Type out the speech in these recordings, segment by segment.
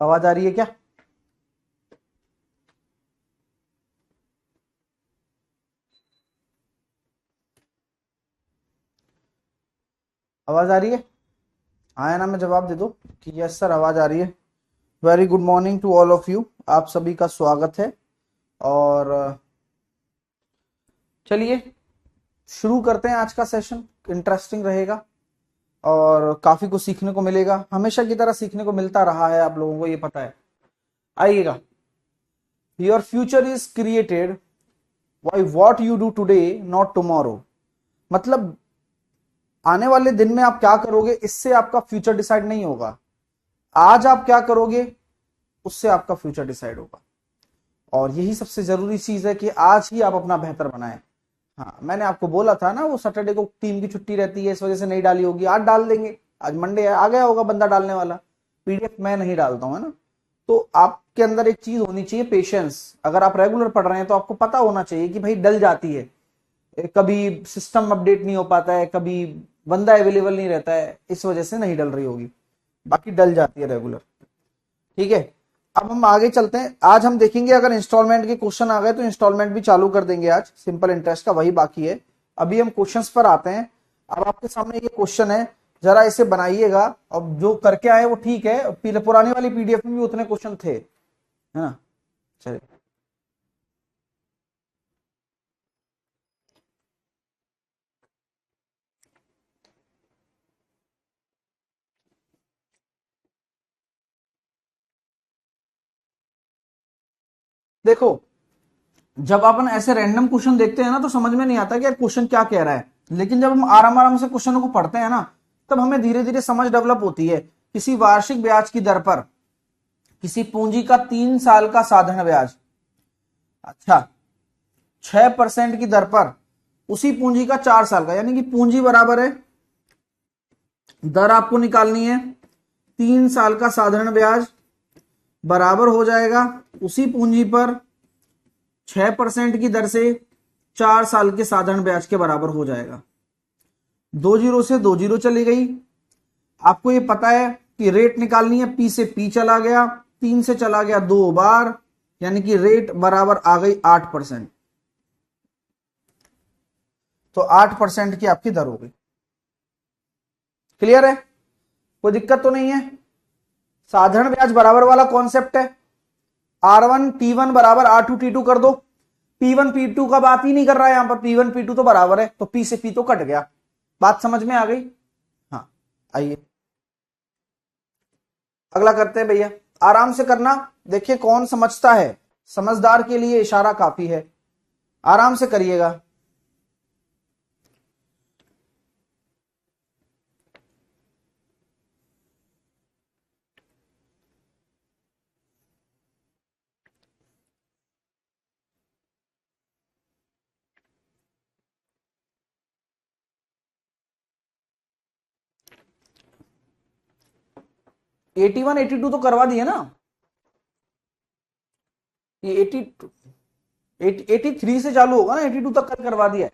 आवाज आ रही है क्या? आवाज आ रही है? हाँ या ना में जवाब दे दो कि यस सर आवाज आ रही है। Very good morning to all of you, आप सभी का स्वागत है। और चलिए शुरू करते हैं आज का सेशन। इंटरेस्टिंग रहेगा और काफी कुछ सीखने को मिलेगा, हमेशा की तरह सीखने को मिलता रहा है, आप लोगों को ये पता है। आइएगा। Your future is created by what you do today not tomorrow. मतलब आने वाले दिन में आप क्या करोगे इससे आपका फ्यूचर डिसाइड नहीं होगा, आज आप क्या करोगे उससे आपका फ्यूचर डिसाइड होगा। और यही सबसे जरूरी चीज है कि आज ही आप अपना बेहतर बनाएं। हाँ, मैंने आपको बोला था ना वो सैटरडे को टीम की छुट्टी रहती है, इस वजह से नहीं डाली होगी, आज डाल देंगे। आज मंडे है, आ गया होगा बंदा डालने वाला। पीडीएफ मैं नहीं डालता हूं, है ना। तो आपके अंदर एक चीज होनी चाहिए, पेशेंस। अगर आप रेगुलर पढ़ रहे हैं तो आपको पता होना चाहिए कि भाई डल जाती है, कभी सिस्टम अपडेट नहीं हो पाता है, कभी बंदा अवेलेबल नहीं रहता है, इस वजह से नहीं डल रही होगी, बाकी डल जाती है रेगुलर। ठीक है, अब हम आगे चलते हैं। आज हम देखेंगे अगर इंस्टॉलमेंट के क्वेश्चन आ गए तो इंस्टॉलमेंट भी चालू कर देंगे आज, सिंपल इंटरेस्ट का वही बाकी है। अभी हम क्वेश्चंस पर आते हैं। अब आपके सामने ये क्वेश्चन है, जरा इसे बनाइएगा। अब जो करके आए वो ठीक है, पुरानी वाली पीडीएफ में भी उतने क्वेश्चन थे, है ना। चलिए देखो, जब अपन ऐसे रैंडम क्वेश्चन देखते हैं ना तो समझ में नहीं आता कि यार क्वेश्चन क्या कह रहा है, लेकिन जब हम आराम आराम से क्वेश्चनों को पढ़ते हैं ना तब हमें धीरे धीरे समझ डेवलप होती है। किसी वार्षिक ब्याज की दर पर किसी पूंजी का 3 साल का साधारण ब्याज, अच्छा 6% की दर पर उसी पूंजी का 4 साल का, यानी कि पूंजी बराबर है, दर आपको निकालनी है 3 साल का साधारण ब्याज बराबर हो जाएगा उसी पूंजी पर 6% की दर से 4 साल के साधारण ब्याज के बराबर हो जाएगा। 2 जीरो से 2 जीरो चली गई। आपको ये पता है कि रेट निकालनी है, पी से पी चला गया, 3 से चला गया 2 बार, यानी कि रेट बराबर आ गई 8%। तो 8% की आपकी दर हो गई। क्लियर है, कोई दिक्कत तो नहीं है। साधारण ब्याज बराबर वाला कॉन्सेप्ट है, R1 T1 बराबर R2 T2 कर दो। P1 P2 का बात ही नहीं कर रहा है यहां पर, P1 P2 तो बराबर है, तो P से P तो कट गया। बात समझ में आ गई? हाँ, आइए अगला करते हैं भैया, आराम से करना। देखिए कौन समझता है, समझदार के लिए इशारा काफी है, आराम से करिएगा। एटी 82 तो करवा दिए ना, ये 83 से चालू होगा ना, 82 तक कल करवा दिया है।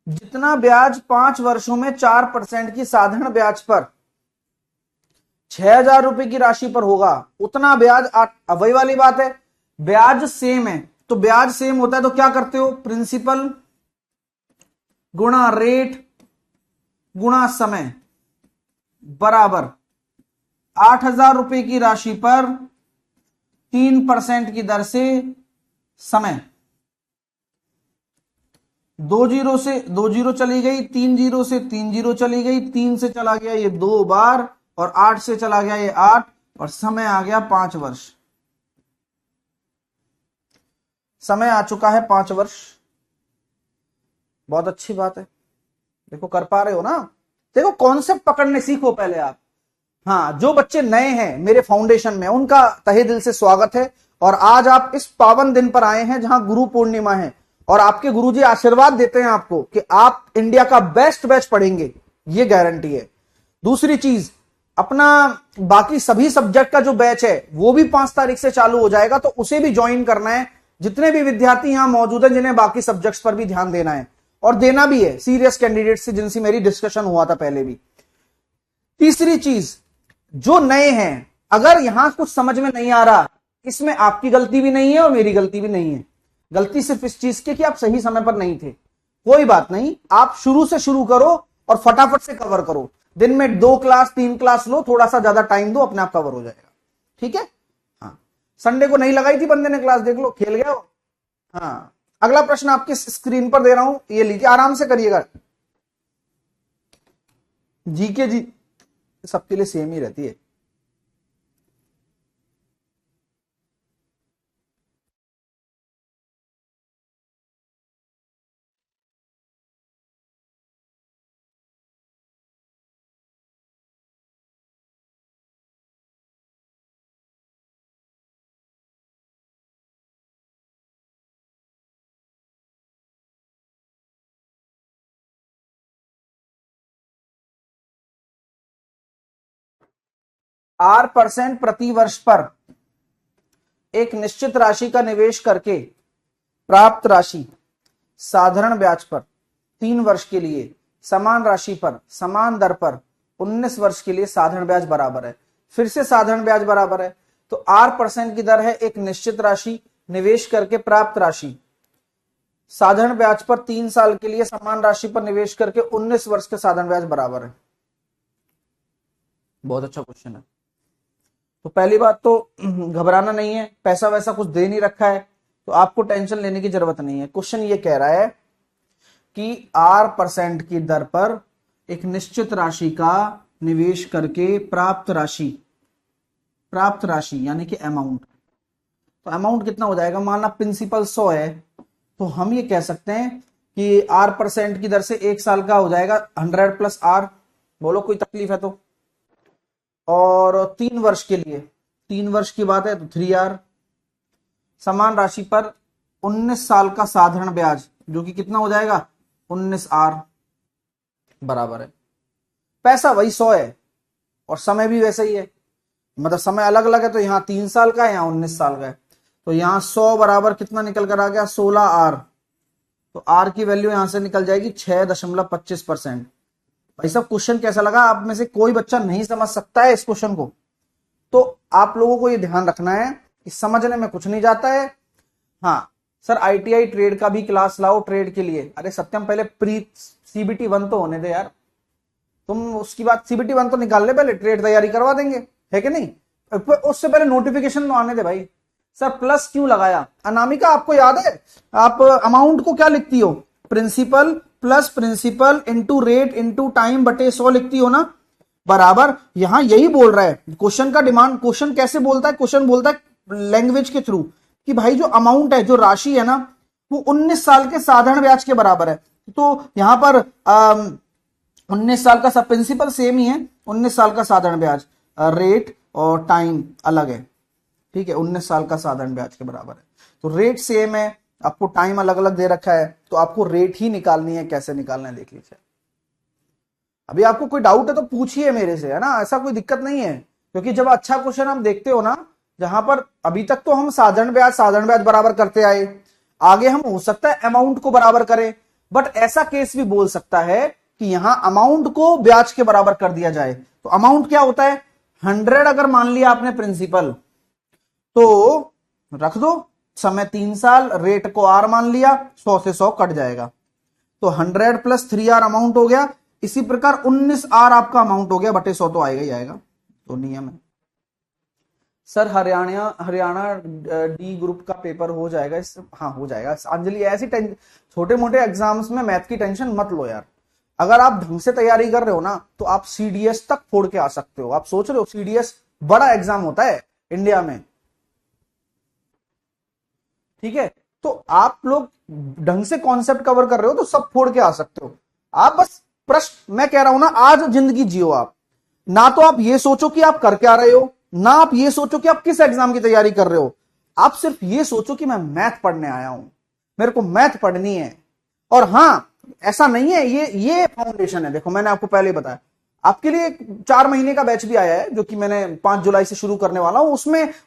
जितना ब्याज 5 वर्षों में 4% की साधारण ब्याज पर 6,000 रुपए की राशि पर होगा उतना ब्याज वही वाली बात है, ब्याज सेम है तो ब्याज सेम होता है तो क्या करते हो, प्रिंसिपल गुणा रेट गुणा समय बराबर 8,000 रुपए की राशि पर 3% की दर से समय। 2 जीरो से 2 जीरो चली गई, 3 जीरो से 3 जीरो चली गई, 3 से चला गया ये 2 बार, और 8 से चला गया ये 8, और समय आ गया 5 वर्ष। समय आ चुका है 5 वर्ष। बहुत अच्छी बात है, देखो कर पा रहे हो ना। देखो कॉन्सेप्ट पकड़ने सीखो पहले आप। हाँ, जो बच्चे नए हैं मेरे फाउंडेशन में उनका तहे दिल से स्वागत है। और आज आप इस पावन दिन पर आए हैं जहां गुरु पूर्णिमा है, और आपके गुरुजी आशीर्वाद देते हैं आपको कि आप इंडिया का बेस्ट बैच पढ़ेंगे, ये गारंटी है। दूसरी चीज, अपना बाकी सभी सब्जेक्ट का जो बैच है वो भी 5 तारीख से चालू हो जाएगा, तो उसे भी ज्वाइन करना है। जितने भी विद्यार्थी यहां मौजूद हैं जिन्हें बाकी सब्जेक्ट्स पर भी ध्यान देना है, और देना भी है सीरियस कैंडिडेट से जिनसे मेरी डिस्कशन हुआ था पहले भी। तीसरी चीज, जो नए हैं अगर यहां कुछ समझ में नहीं आ रहा, इसमें आपकी गलती भी नहीं है और मेरी गलती भी नहीं है। गलती सिर्फ इस चीज की कि आप सही समय पर नहीं थे। कोई बात नहीं, आप शुरू से शुरू करो और फटाफट से कवर करो। दिन में 2 क्लास 3 क्लास लो, थोड़ा सा ज्यादा टाइम दो, अपने आप कवर हो जाएगा। ठीक है। हाँ, संडे को नहीं लगाई थी बंदे ने क्लास, देख लो खेल गया हो। हाँ, अगला प्रश्न आपके स्क्रीन पर दे रहा हूं, ये लीजिए, आराम से करिएगा। जीके जी सबके लिए सेम ही रहती है। R% प्रति वर्ष पर एक निश्चित राशि का निवेश करके प्राप्त राशि साधारण ब्याज पर 3 वर्ष के लिए समान राशि पर समान दर पर 19 वर्ष के लिए साधारण ब्याज बराबर है। फिर से साधारण ब्याज बराबर है, तो R% की दर है एक निश्चित राशि निवेश करके प्राप्त राशि साधारण ब्याज पर 3 साल के लिए समान राशि पर निवेश करके 19 वर्ष के साधारण ब्याज बराबर है। बहुत अच्छा क्वेश्चन है। तो पहली बात तो घबराना नहीं है, पैसा वैसा कुछ दे नहीं रखा है, तो आपको टेंशन लेने की जरूरत नहीं है। क्वेश्चन ये कह रहा है कि R% की दर पर एक निश्चित राशि का निवेश करके प्राप्त राशि यानी कि अमाउंट, तो अमाउंट कितना हो जाएगा? माना प्रिंसिपल 100 है, तो हम ये कह सकते हैं कि R% की दर से 1 साल का हो जाएगा 100 प्लस R। बोलो कोई तकलीफ है तो? और 3 वर्ष के लिए, 3 वर्ष की बात है तो 3R। समान राशि पर 19 साल का साधारण ब्याज जो कि कितना हो जाएगा? 19R बराबर है। पैसा वही 100 है और समय भी वैसे ही है, मतलब समय अलग अलग है, तो यहां 3 साल का है, यहां 19 साल का है, तो यहां 100 बराबर कितना निकल कर आ गया? 16R। तो R की वैल्यू यहां से निकल जाएगी 6.25%। भाई साहब क्वेश्चन कैसा लगा? आप में से कोई बच्चा नहीं समझ सकता है इस क्वेश्चन को, तो आप लोगों को ये ध्यान रखना है कि समझने में कुछ नहीं जाता है। हाँ सर, ITI ट्रेड का भी क्लास लाओ ट्रेड के लिए। अरे सत्यम, पहले प्री CBT 1 तो होने दे यार, तुम उसकी बात CBT 1 तो निकाल ले, पहले ट्रेड तैयारी करवा देंगे, है कि नहीं? उससे पहले नोटिफिकेशन तो आने दे भाई। सर प्लस क्यों लगाया? अनामिका आपको याद है आप अमाउंट को क्या लिखती हो? Principal plus principal into rate into time बटे 100 लिखती हो ना, बराबर। यहां यही बोल रहा है क्वेश्चन का डिमांड। क्वेश्चन कैसे बोलता है? क्वेश्चन बोलता है लैंग्वेज के थ्रू कि भाई जो अमाउंट है, जो राशि है ना, वो 19 साल के साधारण ब्याज के बराबर है। तो यहां पर 19 साल का सब प्रिंसिपल सेम ही है, 19 साल का साधारण ब्याज, रेट और टाइम अलग है। ठीक है, 19 साल का साधारण ब्याज के बराबर है। तो रेट सेम है, आपको टाइम अलग अलग दे रखा है, तो आपको रेट ही निकालनी है। कैसे निकालना है देख लीजिए। अभी आपको कोई डाउट है तो पूछिए मेरे से, है ना, ऐसा कोई दिक्कत नहीं है। क्योंकि जब अच्छा क्वेश्चन हम देखते हो ना, जहां पर अभी तक तो हम साधारण ब्याज बराबर करते आए, आगे हम हो सकता है अमाउंट को बराबर करें, बट ऐसा केस भी बोल सकता है कि यहां अमाउंट को ब्याज के बराबर कर दिया जाए। तो अमाउंट क्या होता है? 100 अगर मान लिया आपने प्रिंसिपल, तो रख दो, समय 3 साल, रेट को R मान लिया, 100 से 100 कट जाएगा, तो 100 प्लस 3R अमाउंट हो गया। इसी प्रकार 19R आपका अमाउंट हो गया, बटे 100 तो आएगा ही आएगा, तो नियम है। सर हरियाणा D ग्रुप का पेपर हो जाएगा इस? हाँ हो जाएगा अंजलि। ऐसी छोटे मोटे एग्जाम्स में मैथ की टेंशन मत लो यार। अगर आप ढंग से तैयारी कर रहे हो ना, तो आप CDS तक फोड़ के आ सकते हो। आप सोच रहे हो CDS बड़ा एग्जाम होता है इंडिया में, ठीक है, तो आप लोग ढंग से कॉन्सेप्ट कवर कर रहे हो तो सब फोड़ के आ सकते हो। आप बस प्रश्न, मैं कह रहा हूं ना, आज जिंदगी जियो आप। ना तो आप ये सोचो कि आप कर क्या रहे हो, ना आप ये सोचो कि आप किस एग्जाम की तैयारी कर रहे हो। आप सिर्फ ये सोचो कि मैं मैथ पढ़ने आया हूं, मेरे को मैथ पढ़नी है। और हां, ऐसा नहीं है, ये फाउंडेशन है। देखो मैंने आपको पहले बताया, आपके लिए 4 महीने का बैच भी आया है जो कि मैंने 5 जुलाई से शुरू करने वाला हूं।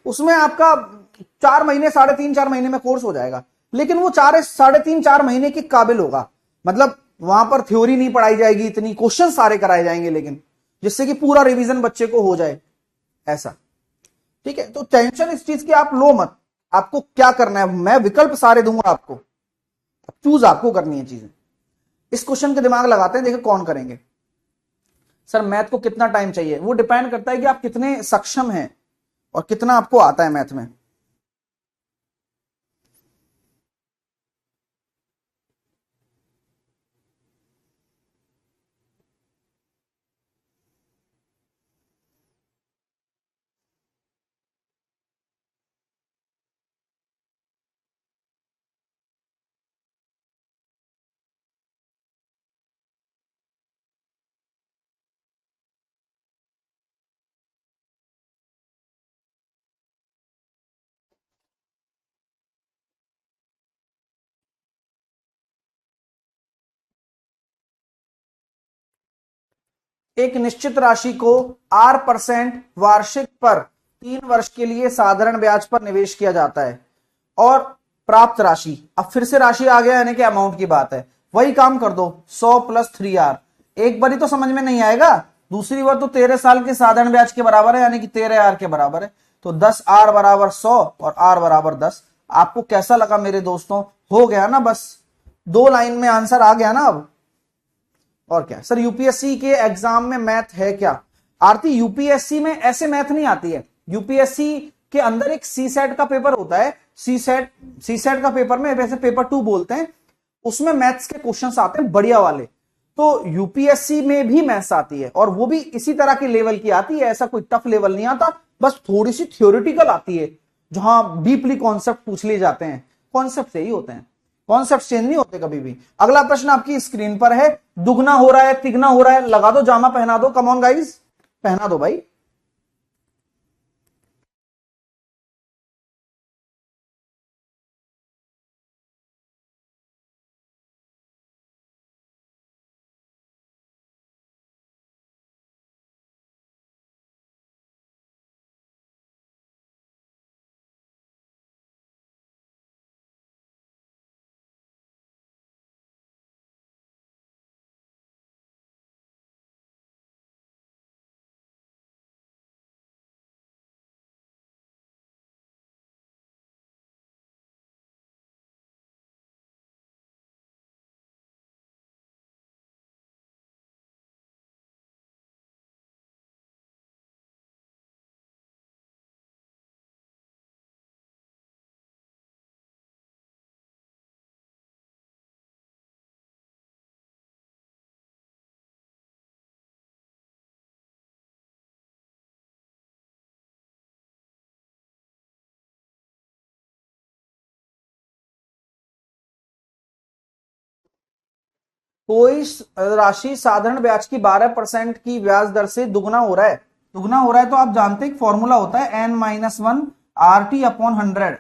उसमें आपका 4 महीने, 3.5-4 महीने में कोर्स हो जाएगा, लेकिन वो 3.5-4 महीने के काबिल होगा। मतलब वहां पर थ्योरी नहीं पढ़ाई जाएगी, इतनी क्वेश्चन सारे कराए जाएंगे, लेकिन जिससे कि पूरा रिवीजन बच्चे को हो जाए, ऐसा। ठीक है, तो टेंशन इस चीज की आप लो मत। आपको क्या करना है, मैं विकल्प सारे दूंगा आपको, चूज आपको करनी है चीजें। इस क्वेश्चन के दिमाग लगाते हैं, देखिए कौन करेंगे। सर मैथ को कितना टाइम चाहिए, वो डिपेंड करता है कि आप कितने सक्षम हैं और कितना आपको आता है मैथ में। एक निश्चित राशि को R% वार्षिक पर 3 वर्ष के लिए साधारण ब्याज पर निवेश किया जाता है और प्राप्त राशि, अब फिर से राशि आ गया यानी कि अमाउंट की बात है, वही काम कर दो 100 + 3R। एक बारी तो समझ में नहीं आएगा, दूसरी बार तो 13 साल के साधारण ब्याज के बराबर है यानी कि 13R के बराबर है। तो 10R = 100 और R = 10। आपको कैसा लगा मेरे दोस्तों, हो गया ना, बस 2 लाइन में आंसर आ गया ना अब। और क्या सर, यूपीएससी के एग्जाम में मैथ है क्या? आरती, यूपीएससी में ऐसे मैथ नहीं आती है। यूपीएससी के अंदर एक सी सेट का पेपर होता है, सी सेट का पेपर में, वैसे पेपर 2 बोलते हैं, उसमें मैथ्स के क्वेश्चंस आते हैं बढ़िया वाले। तो यूपीएससी में भी मैथ्स आती है और वो भी इसी तरह के लेवल की आती है, ऐसा कोई टफ लेवल नहीं आता, बस थोड़ी सी थ्योरेटिकल आती है, जहां डीपली कॉन्सेप्ट पूछ लिए जाते हैं। कॉन्सेप्ट से ही होते हैं, कॉन्सेप्ट चेंज नहीं होते कभी भी। अगला प्रश्न आपकी स्क्रीन पर है, दुगना हो रहा है तिगना हो रहा है, लगा दो जामा, पहना दो, कम ऑन गाइस, पहना दो भाई। कोई राशि साधारण ब्याज की 12% की ब्याज दर से दुगना हो रहा है, दुगना हो रहा है तो आप जानते हैं फॉर्मूला होता है n-1 RT/100।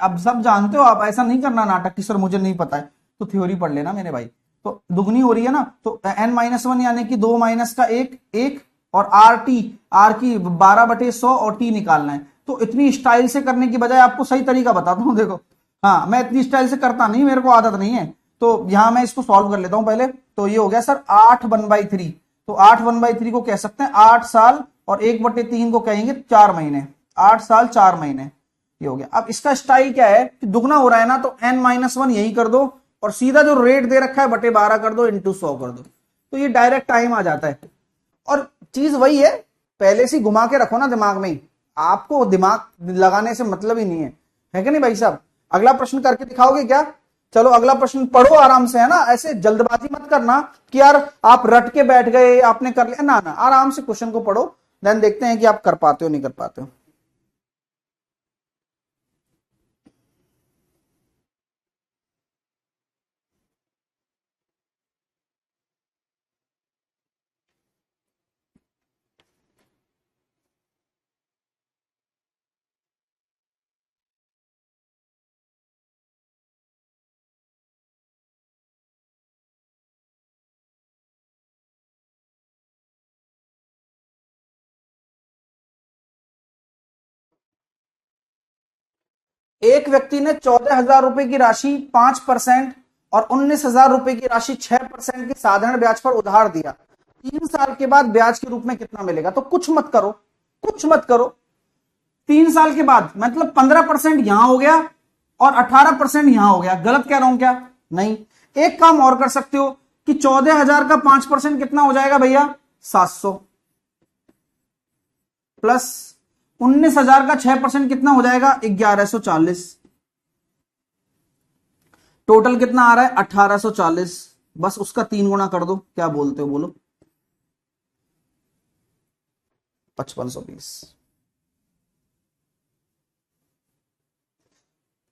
अब सब जानते हो आप, ऐसा नहीं करना नाटक की सर मुझे नहीं पता है, तो थ्योरी पढ़ लेना मेरे भाई। तो दुगनी हो रही है ना, तो n-1 यानी कि 2 माइनस का 1 1, और R की 12/100 और T निकालना है। तो इतनी स्टाइल से करने की बजाय आपको सही तरीका बताता हूं, देखो। हाँ, मैं इतनी स्टाइल से करता नहीं, मेरे को आदत नहीं है, तो यहां मैं इसको सॉल्व कर लेता हूं पहले। तो ये हो गया सर 8/1/3। तो 8/1/3 को कह सकते हैं 8 साल, और 1/3 को कहेंगे 4 महीने। 8 साल 4 महीने, ये हो गया। अब इसका स्टाइल क्या है कि दुगना हो रहा है ना, तो n-1 यही कर दो और सीधा जो रेट दे रखा है /12 कर दो, इंटू 100 कर दो, तो ये डायरेक्ट टाइम आ जाता है। और चीज वही है, पहले से घुमा के रखो ना दिमाग में ही, आपको दिमाग लगाने से मतलब ही नहीं है कि नहीं भाई साहब? अगला प्रश्न करके दिखाओगे क्या? चलो अगला प्रश्न पढ़ो आराम से, है ना, ऐसे जल्दबाजी मत करना कि यार आप रट के बैठ गए, आपने कर लिया ना, ना, आराम से क्वेश्चन को पढ़ो, देन देखते हैं कि आप कर पाते हो नहीं कर पाते हो। एक व्यक्ति ने 14,000 रुपए की राशि 5% और 19,000 रुपए की राशि 6% के साधारण ब्याज पर उधार दिया। 3 साल के बाद ब्याज के रूप में कितना मिलेगा? तो कुछ मत करो, कुछ मत करो, 3 साल के बाद मतलब 15% यहां हो गया और 18% यहां हो गया। गलत कह रहा हूं क्या? नहीं। एक काम और कर सकते हो कि 14,000 का 5% कितना हो जाएगा भैया? 700 प्लस 19,000 का 6% कितना हो जाएगा? 1140। टोटल कितना आ रहा है? 1840। बस उसका 3 गुना कर दो। क्या बोलते हो बोलो? 5520।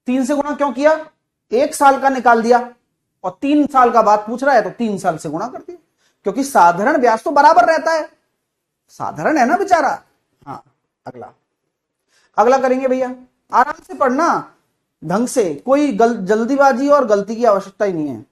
3 से गुना क्यों किया? 1 साल का निकाल दिया और 3 साल का बाद पूछ रहा है तो 3 साल से गुना कर दिया, क्योंकि साधारण ब्याज तो बराबर रहता है, साधारण है ना बेचारा। हाँ, अगला अगला करेंगे भैया। आराम से पढ़ना, ढंग से, कोई जल्दीबाजी और गलती की आवश्यकता ही नहीं है।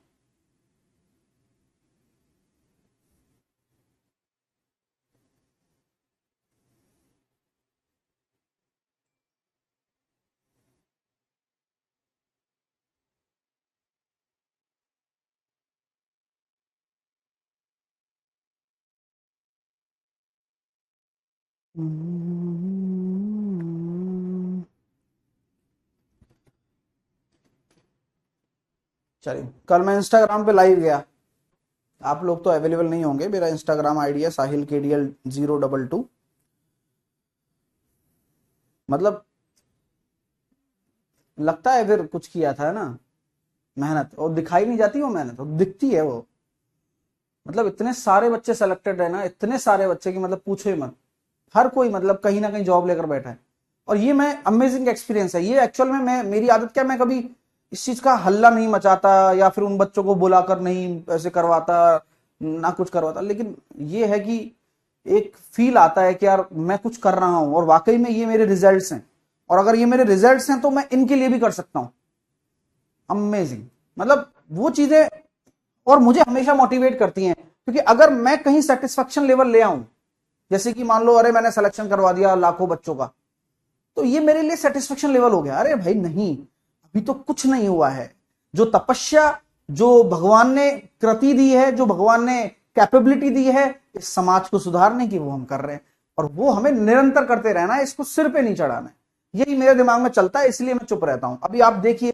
चलिए, कल मैं इंस्टाग्राम पे लाइव गया। आप लोग तो अवेलेबल नहीं होंगे। मेरा इंस्टाग्राम आईडी है साहिल KDL 022। मतलब लगता है फिर कुछ किया था ना, मेहनत, और दिखाई नहीं जाती वो मेहनत, और दिखती है वो। मतलब इतने सारे बच्चे सेलेक्टेड है ना, इतने सारे बच्चे की मतलब पूछो ही मत। हर कोई मतलब कहीं ना कहीं जॉब लेकर बैठा है। और ये मैं अमेजिंग एक्सपीरियंस है ये। एक्चुअल में मैं, मेरी आदत क्या, मैं कभी इस चीज का हल्ला नहीं मचाता या फिर उन बच्चों को बुलाकर नहीं ऐसे करवाता, ना कुछ करवाता। लेकिन ये है कि एक फील आता है कि यार मैं कुछ कर रहा हूं और वाकई में ये मेरे रिजल्ट्स हैं, और अगर ये मेरे रिजल्ट्स हैं तो मैं इनके लिए भी कर सकता हूं। अमेजिंग, मतलब वो चीजें और मुझे हमेशा मोटिवेट करती हैं। क्योंकि अगर मैं कहीं सेटिस्फेक्शन लेवल ले आऊं, जैसे कि मान लो अरे मैंने सिलेक्शन करवा दिया लाखों बच्चों का, तो ये मेरे लिए सेटिस्फेक्शन लेवल हो गया। अरे भाई नहीं, अभी तो कुछ नहीं हुआ है। जो तपस्या, जो भगवान ने कृति दी है, जो भगवान ने कैपेबिलिटी दी है इस समाज को सुधारने की, वो हम कर रहे हैं। और वो हमें निरंतर करते रहना है, इसको सिर पे नहीं चढ़ाना है। यही मेरे दिमाग में चलता है, इसलिए मैं चुप रहता हूं। अभी आप देखिए,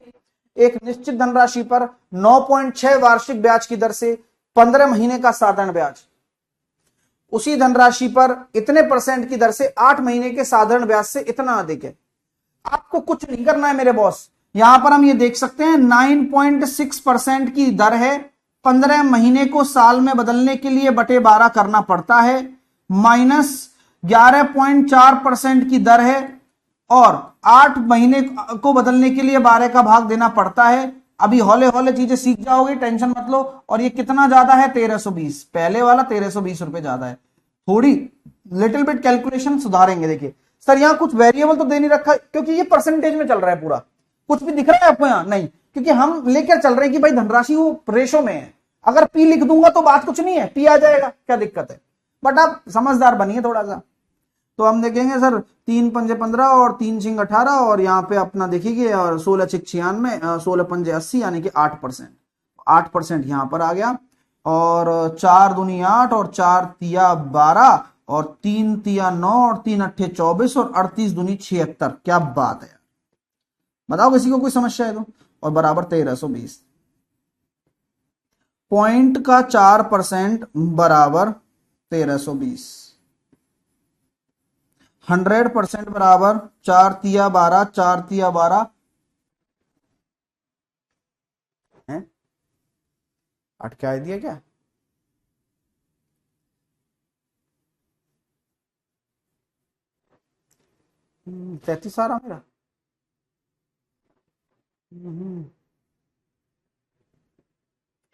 एक निश्चित धनराशि पर 9.6 वार्षिक ब्याज की दर से 15 महीने का साधारण ब्याज, उसी धनराशि पर इतने परसेंट की दर से 8 महीने के साधारण ब्याज से इतना अधिक है। आपको कुछ नहीं करना है मेरे बॉस। यहां पर हम ये देख सकते हैं 9.6% की दर है। 15 महीने को साल में बदलने के लिए बटे 12 करना पड़ता है, माइनस 11.4% की दर है, और 8 महीने को बदलने के लिए 12 का भाग देना पड़ता है। अभी हौले हौले चीजें सीख जाओगे, टेंशन मत लो। और ये कितना ज्यादा है? 1320। पहले वाला 1320 रुपए ज्यादा है। थोड़ी लिटिल बिट कैलकुलेशन सुधारेंगे। देखिए सर, यहां कुछ वेरिएबल तो दे नहीं रखा, क्योंकि ये परसेंटेज में चल रहा है पूरा। कुछ भी दिख रहा है आपको यहां? नहीं, क्योंकि हम लेकर चल रहे हैं कि भाई धनराशि वो रेशो में है। अगर पी लिख दूंगा तो बात कुछ नहीं है, पी आ जाएगा, क्या दिक्कत है? बट आप समझदार बनिए थोड़ा सा। तो हम देखेंगे सर, 3 पंजे 15 और 3 सिंग 18, और यहाँ पे अपना देखिए, और 16 6 96, 16 पंजे 80, यानी कि 8%। 8% यहां पर आ गया। और 4 दूनी 8 और 4 तिया 12 और 3 तिया 9 और 3 अट्ठे 24 और 38 दूनी 76। क्या बात है! बताओ किसी को कोई समस्या है तो। और बराबर 1320। पॉइंट का 4% बराबर 1320। 100% बराबर 4 तिया 12, 4 तिया 12 है। अटका दिया क्या? तैतीस आ रहा मेरा। हम्म,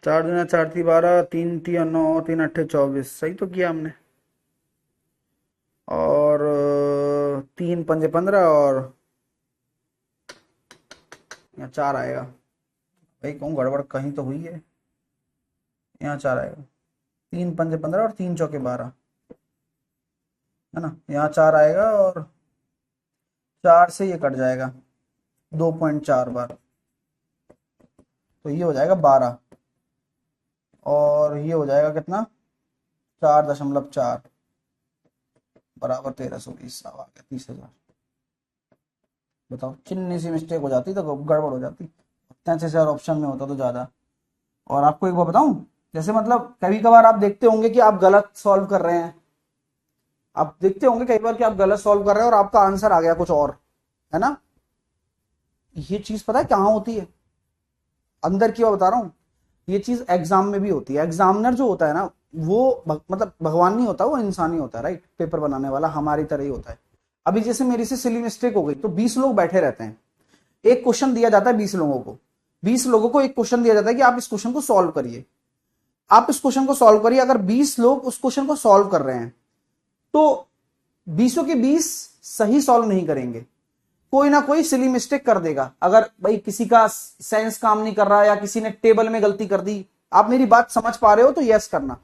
4 दूना 4 तिया 12, 3 तिया 9, 3 अट्ठे 24। सही तो किया हमने। और 3 पंजे 15 और यहाँ 4 आएगा। भाई कहूँ गड़बड़ कहीं तो हुई है। यहाँ 4 आएगा। 3 पंजे 15 और 3 चौके 12, है ना? यहाँ 4 आएगा और 4 से ये कट जाएगा 2.4 बार, तो ये हो जाएगा 12। और ये हो जाएगा कितना? 4.4 बराबर 1320। आ गया 30,000। बताओ, चिन्नी सी मिस्टेक हो जाती तो गड़बड़ हो जाती। 33,000 ऑप्शन में होता तो ज्यादा। और आपको एक बात बताऊं, जैसे मतलब कभी कभार आप देखते होंगे कि आप गलत सॉल्व कर रहे हैं, आप देखते होंगे कई बार कि आप गलत सॉल्व कर रहे हैं और आपका आंसर आ गया कुछ और, है ना। ये चीज पता है कहाँ होती है? अंदर की बात बता रहा हूँ। ये चीज एग्जाम में भी होती है। एग्जामिनर जो होता है ना, वो मतलब भगवान नहीं होता, वो इंसान ही होता है, राइट। पेपर बनाने वाला हमारी तरह ही होता है। अभी जैसे मेरी से सिली मिस्टेक हो गई तो 20 लोग बैठे रहते हैं, एक क्वेश्चन दिया जाता है 20 लोगों को, 20 लोगों को एक क्वेश्चन दिया जाता है कि आप इस क्वेश्चन को सॉल्व करिए। आप इस क्वेश्चन को सॉल्व करिए। अगर 20 लोग उस क्वेश्चन को सॉल्व कर रहे हैं तो 20 के 20 सही सॉल्व नहीं करेंगे, कोई ना कोई सिली मिस्टेक कर देगा। अगर भाई किसी का सेंस काम नहीं कर रहा या किसी ने टेबल में गलती कर दी, आप मेरी बात समझ पा रहे हो तो यस करना।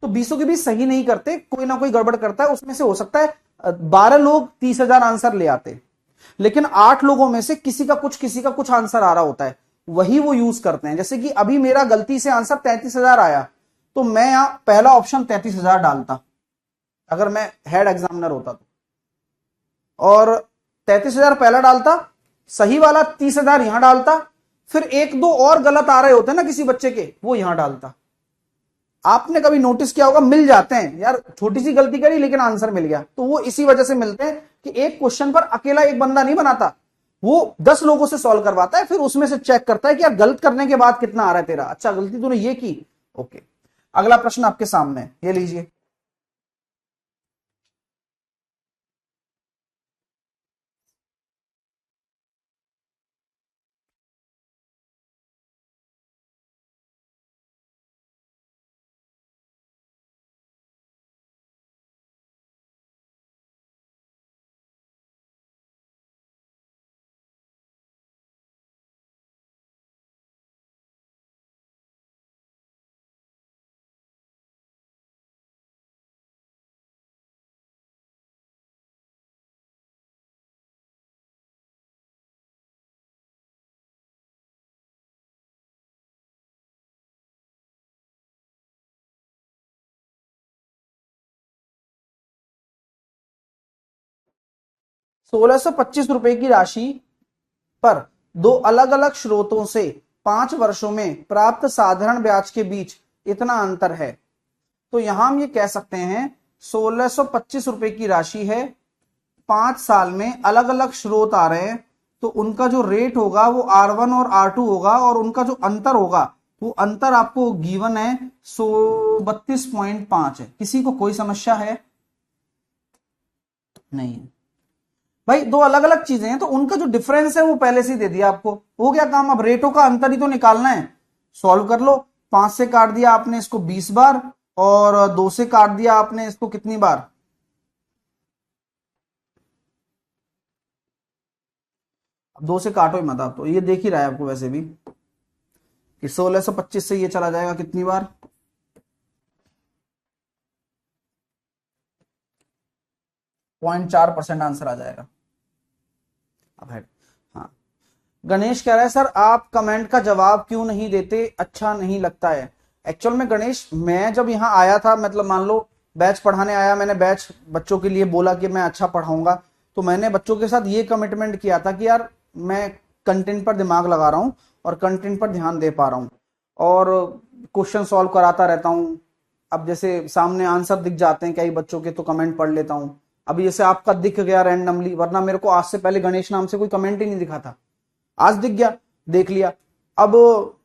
तो 20 के 20 सही नहीं करते, कोई ना कोई गड़बड़ करता है। उसमें से हो सकता है 12 लोग 30,000 आंसर ले आते, लेकिन 8 लोगों में से किसी का कुछ आंसर आ रहा होता है, वही वो यूज करते हैं। जैसे कि अभी मेरा गलती से आंसर 33,000 आया, तो मैं यहां पहला ऑप्शन 33,000 डालता अगर मैं हेड एग्जामिनर होता तो, और 33,000 पहला डालता, सही वाला 30,000 यहां डालता, फिर एक दो और गलत आ रहे होते ना किसी बच्चे के, वो यहां डालता। आपने कभी नोटिस किया होगा, मिल जाते हैं यार, छोटी सी गलती करी लेकिन आंसर मिल गया। तो वो इसी वजह से मिलते हैं कि एक क्वेश्चन पर अकेला एक बंदा नहीं बनाता, वो 10 लोगों से सॉल्व करवाता है, फिर उसमें से चेक करता है कि यार गलत करने के बाद कितना आ रहा है तेरा, अच्छा गलती तूने ये की, ओके। अगला प्रश्न आपके सामने, ये लीजिए। ₹1625 की राशि पर दो अलग अलग स्रोतों से 5 वर्षों में प्राप्त साधारण ब्याज के बीच इतना अंतर है। तो यहां हम ये कह सकते हैं, ₹1625 की राशि है, 5 साल में अलग अलग स्रोत आ रहे हैं, तो उनका जो रेट होगा वो R1 और R2 होगा, और उनका जो अंतर होगा वो अंतर आपको गिवन है 132.5 है। किसी को कोई समस्या है? नहीं है भाई, दो अलग अलग चीजें हैं तो उनका जो डिफरेंस है वो पहले से ही दे दिया आपको, हो गया काम। अब रेटों का अंतर ही तो निकालना है, सॉल्व कर लो। 5 से काट दिया आपने इसको 20 बार, और 2 से काट दिया आपने इसको कितनी बार? अब 2 से काटो ही मत, आप तो ये देख ही रहा है आपको वैसे भी कि 1625 से ये चला जाएगा कितनी बार? 0.4% आंसर आ जाएगा। अब है, हाँ। गणेश कह रहा है सर आप कमेंट का जवाब क्यों नहीं देते, अच्छा नहीं लगता है। एक्चुअल में गणेश, मैं जब यहाँ आया था, मतलब मान लो बैच पढ़ाने आया, मैंने बैच बच्चों के लिए बोला कि मैं अच्छा पढ़ाऊंगा, तो मैंने बच्चों के साथ ये कमिटमेंट किया था कि यार मैं कंटेंट पर दिमाग लगा रहा हूँ और कंटेंट पर ध्यान दे पा रहा हूँ, और क्वेश्चन सॉल्व कराता रहता हूँ। अब जैसे सामने आंसर दिख जाते हैं कई बच्चों के तो कमेंट पढ़ लेता हूँ। अभी जैसे आपका दिख गया रैंडमली, वरना मेरे को आज से पहले गणेश नाम से कोई कमेंट ही नहीं दिखा था, आज दिख गया, देख लिया। अब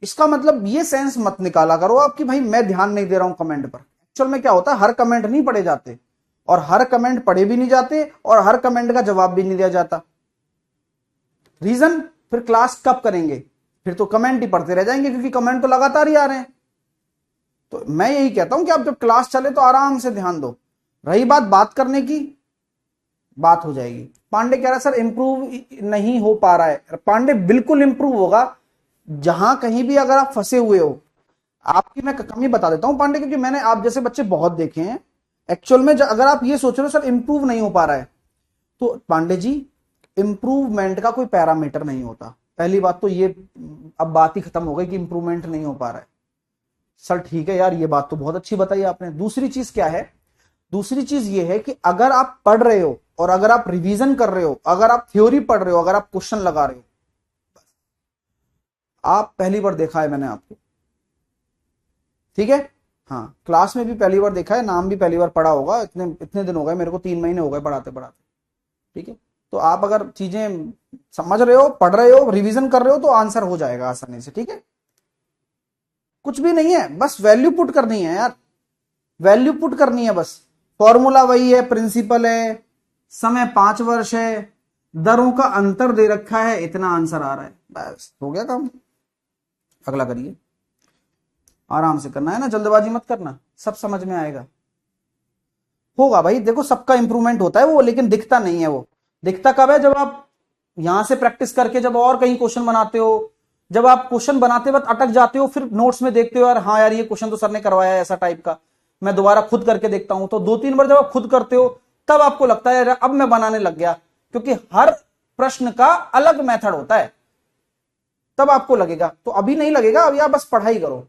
इसका मतलब ये सेंस मत निकाला करो आप कि भाई मैं ध्यान नहीं दे रहा हूं कमेंट पर। एक्चुअल में क्या होता है, हर कमेंट नहीं पढ़े जाते, और हर कमेंट पढ़े भी नहीं जाते, और हर कमेंट का जवाब भी नहीं दिया जाता। रीजन, फिर क्लास कब करेंगे, फिर तो कमेंट ही पढ़ते रह जाएंगे, क्योंकि कमेंट तो लगातार ही आ रहे हैं। तो मैं यही कहता हूं कि आप जब क्लास चले तो आराम से ध्यान दो। रही बात करने की, बात हो जाएगी। पांडे कह रहा है सर इंप्रूव नहीं हो पा रहा है। पांडे बिल्कुल इंप्रूव होगा, जहां कहीं भी अगर आप फंसे हुए हो। आपकी मैं कमी बता देता हूं पांडे, क्योंकि मैंने आप जैसे बच्चे बहुत देखे हैं। एक्चुअल में अगर आप ये सोच रहे हो सर इंप्रूव नहीं हो पा रहा है, तो पांडे जी इंप्रूवमेंट का कोई पैरामीटर नहीं होता। पहली बात तो ये, अब बात ही खत्म हो गई कि इंप्रूवमेंट नहीं हो पा रहा है। सर ठीक है यार, ये बात तो बहुत अच्छी बताई आपने। दूसरी चीज क्या है, दूसरी चीज ये है कि अगर आप पढ़ रहे हो और अगर आप रिवीजन कर रहे हो, अगर आप थ्योरी पढ़ रहे हो, अगर आप क्वेश्चन लगा रहे हो, आप पहली बार देखा है मैंने आपको, ठीक है। हाँ, क्लास में भी पहली बार देखा है, नाम भी पहली बार पढ़ा होगा, इतने इतने दिन हो गए मेरे को, 3 महीने हो गए पढ़ाते पढ़ाते, ठीक है। तो आप अगर चीजें समझ रहे हो, पढ़ रहे हो, रिवीजन कर रहे हो, तो आंसर हो जाएगा आसानी से, ठीक है। कुछ भी नहीं है, बस वैल्यू पुट करनी है यार, वैल्यू पुट करनी है बस। फॉर्मूला वही है, प्रिंसिपल है, समय 5 वर्ष है, दरों का अंतर दे रखा है, इतना आंसर आ रहा है, बस हो गया काम। अगला करिए, आराम से करना है ना, जल्दबाजी मत करना, सब समझ में आएगा। होगा भाई, देखो सबका इंप्रूवमेंट होता है वो, लेकिन दिखता नहीं है वो। दिखता कब है? जब आप यहां से प्रैक्टिस करके जब और कहीं क्वेश्चन बनाते हो, जब आप क्वेश्चन बनाते वक्त अटक जाते हो, फिर नोट्स में देखते हो यार, हाँ यार ये क्वेश्चन तो सर ने करवाया है ऐसा टाइप का, मैं दोबारा खुद करके देखता हूं। तो 2-3 बार जब आप खुद करते हो, तब आपको लगता है अब मैं बनाने लग गया, क्योंकि हर प्रश्न का अलग मेथड होता है, तब आपको लगेगा। तो अभी नहीं लगेगा, अभी आप बस पढ़ाई करो,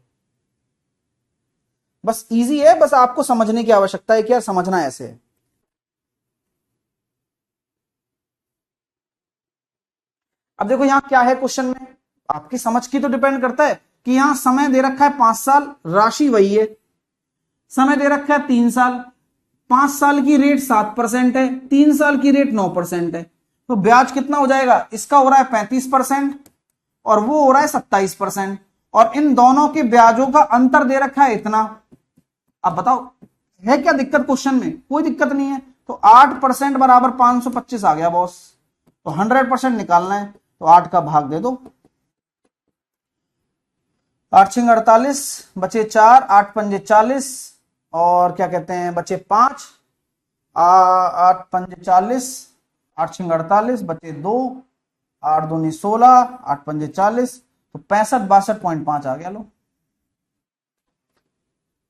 बस इजी है, बस आपको समझने की आवश्यकता है कि यार समझना ऐसे है। अब देखो यहां क्या है क्वेश्चन में, आपकी समझ की तो डिपेंड करता है कि यहां समय दे रखा है 5 साल, राशि वही है, समय दे रखा है 3 साल, 5 साल की रेट 7% है, 3 साल की रेट 9% है, तो ब्याज कितना हो जाएगा? इसका हो रहा है 35% और वो हो रहा है 27%, और इन दोनों के ब्याजों का अंतर दे रखा है इतना। अब बताओ है क्या दिक्कत क्वेश्चन में? कोई दिक्कत नहीं है। तो 8% बराबर 525 आ गया बॉस, तो 100% निकालना है, तो 8 का भाग दे दो, 8 छंग 48, बचे 4, 8 पंजे 40, और क्या कहते हैं बचे 5, 8 पंजे 40, 8 छंग 48, बचे 2, 8 दूनी 16, 8 पंजे 40, तो 65-62.5 आ गया। लो,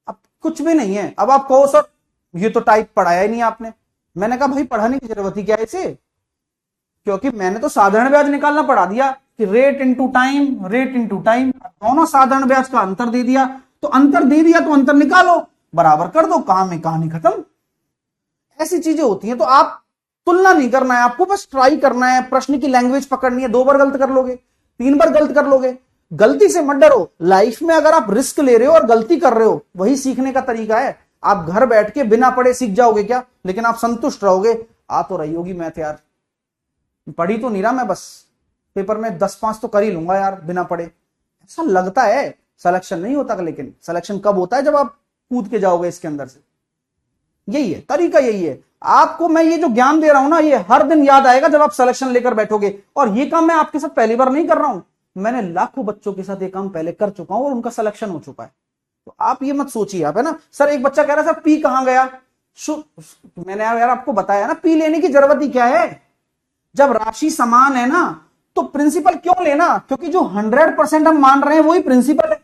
अब कुछ भी नहीं है। अब आप कहो सर ये तो टाइप पढ़ाया ही नहीं आपने, मैंने कहा भाई पढ़ाने की जरूरत ही क्या है इसे, क्योंकि मैंने तो साधारण ब्याज निकालना पढ़ा दिया कि rate into time, rate into time, दोनों साधारण ब्याज का अंतर दे दिया, तो अंतर दे दिया तो अंतर निकालो, बराबर कर दो, कहानी खत्म। ऐसी चीजें होती हैं। तो आप तुलना नहीं करना है, आपको बस ट्राई करना है, प्रश्न की लैंग्वेज पकड़नी है। 2 बार गलत कर लोगे, 3 बार गलत कर लोगे, गलती से मत डरो। लाइफ में अगर आप रिस्क ले रहे हो और गलती कर रहे हो, वही सीखने का तरीका है। आप घर बैठ के बिना पढ़े सीख जाओगे क्या? लेकिन आप संतुष्ट रहोगे। आ तो रही होगी मैथ यार, पढ़ी तो नहीं रहा मैं, बस पेपर में 10-5 तो कर ही लूंगा यार बिना पढ़े, ऐसा लगता है। सिलेक्शन नहीं होता, लेकिन सिलेक्शन कब होता है? जब आप कूद के जाओगे इसके अंदर से। यही है तरीका, यही है। आपको मैं ये जो ज्ञान दे रहा हूं ना, ये हर दिन याद आएगा जब आप सिलेक्शन लेकर बैठोगे। और ये काम मैं आपके साथ पहली बार नहीं कर रहा हूं, मैंने लाखों बच्चों के साथ ये काम पहले कर चुका हूं और उनका सिलेक्शन हो चुका है। तो आप ये मत सोचिए, आप है ना सर, एक बच्चा कह रहा सर पी कहां गया, मैंने यार आपको बताया ना, पी लेने की जरूरत ही क्या है? जब राशि समान है ना, तो प्रिंसिपल क्यों लेना? क्योंकि जो 100% हम मान रहे हैं वही प्रिंसिपल है।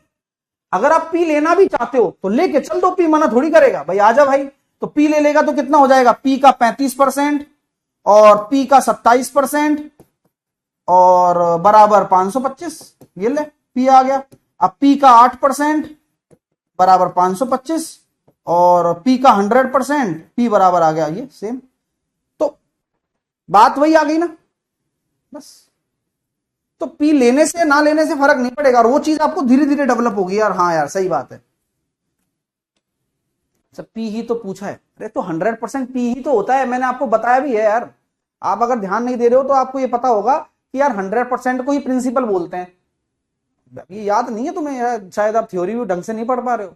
अगर आप पी लेना भी चाहते हो तो लेके चल दो, पी मना थोड़ी करेगा भाई, आजा भाई। तो पी ले लेगा तो कितना हो जाएगा? पी का 35% और पी का 27% और बराबर 525, ये ले पी आ गया। अब पी का 8% बराबर 525 और पी का 100% पी बराबर आ गया ये सेम। तो बात वही आ गई ना, बस। तो पी लेने से ना लेने से फर्क नहीं पड़ेगा, और वो चीज आपको धीरे धीरे डेवलप होगी यार। हाँ यार सही बात है, सब पी ही तो पूछा है। अरे तो 100% पी ही तो होता है, मैंने आपको बताया भी है यार। आप अगर ध्यान नहीं दे रहे हो तो आपको ये पता होगा कि यार 100% को ही प्रिंसिपल बोलते हैं। ये याद नहीं है तुम्हें यार, शायद आप थ्योरी भी ढंग से नहीं पढ़ पा रहे हो।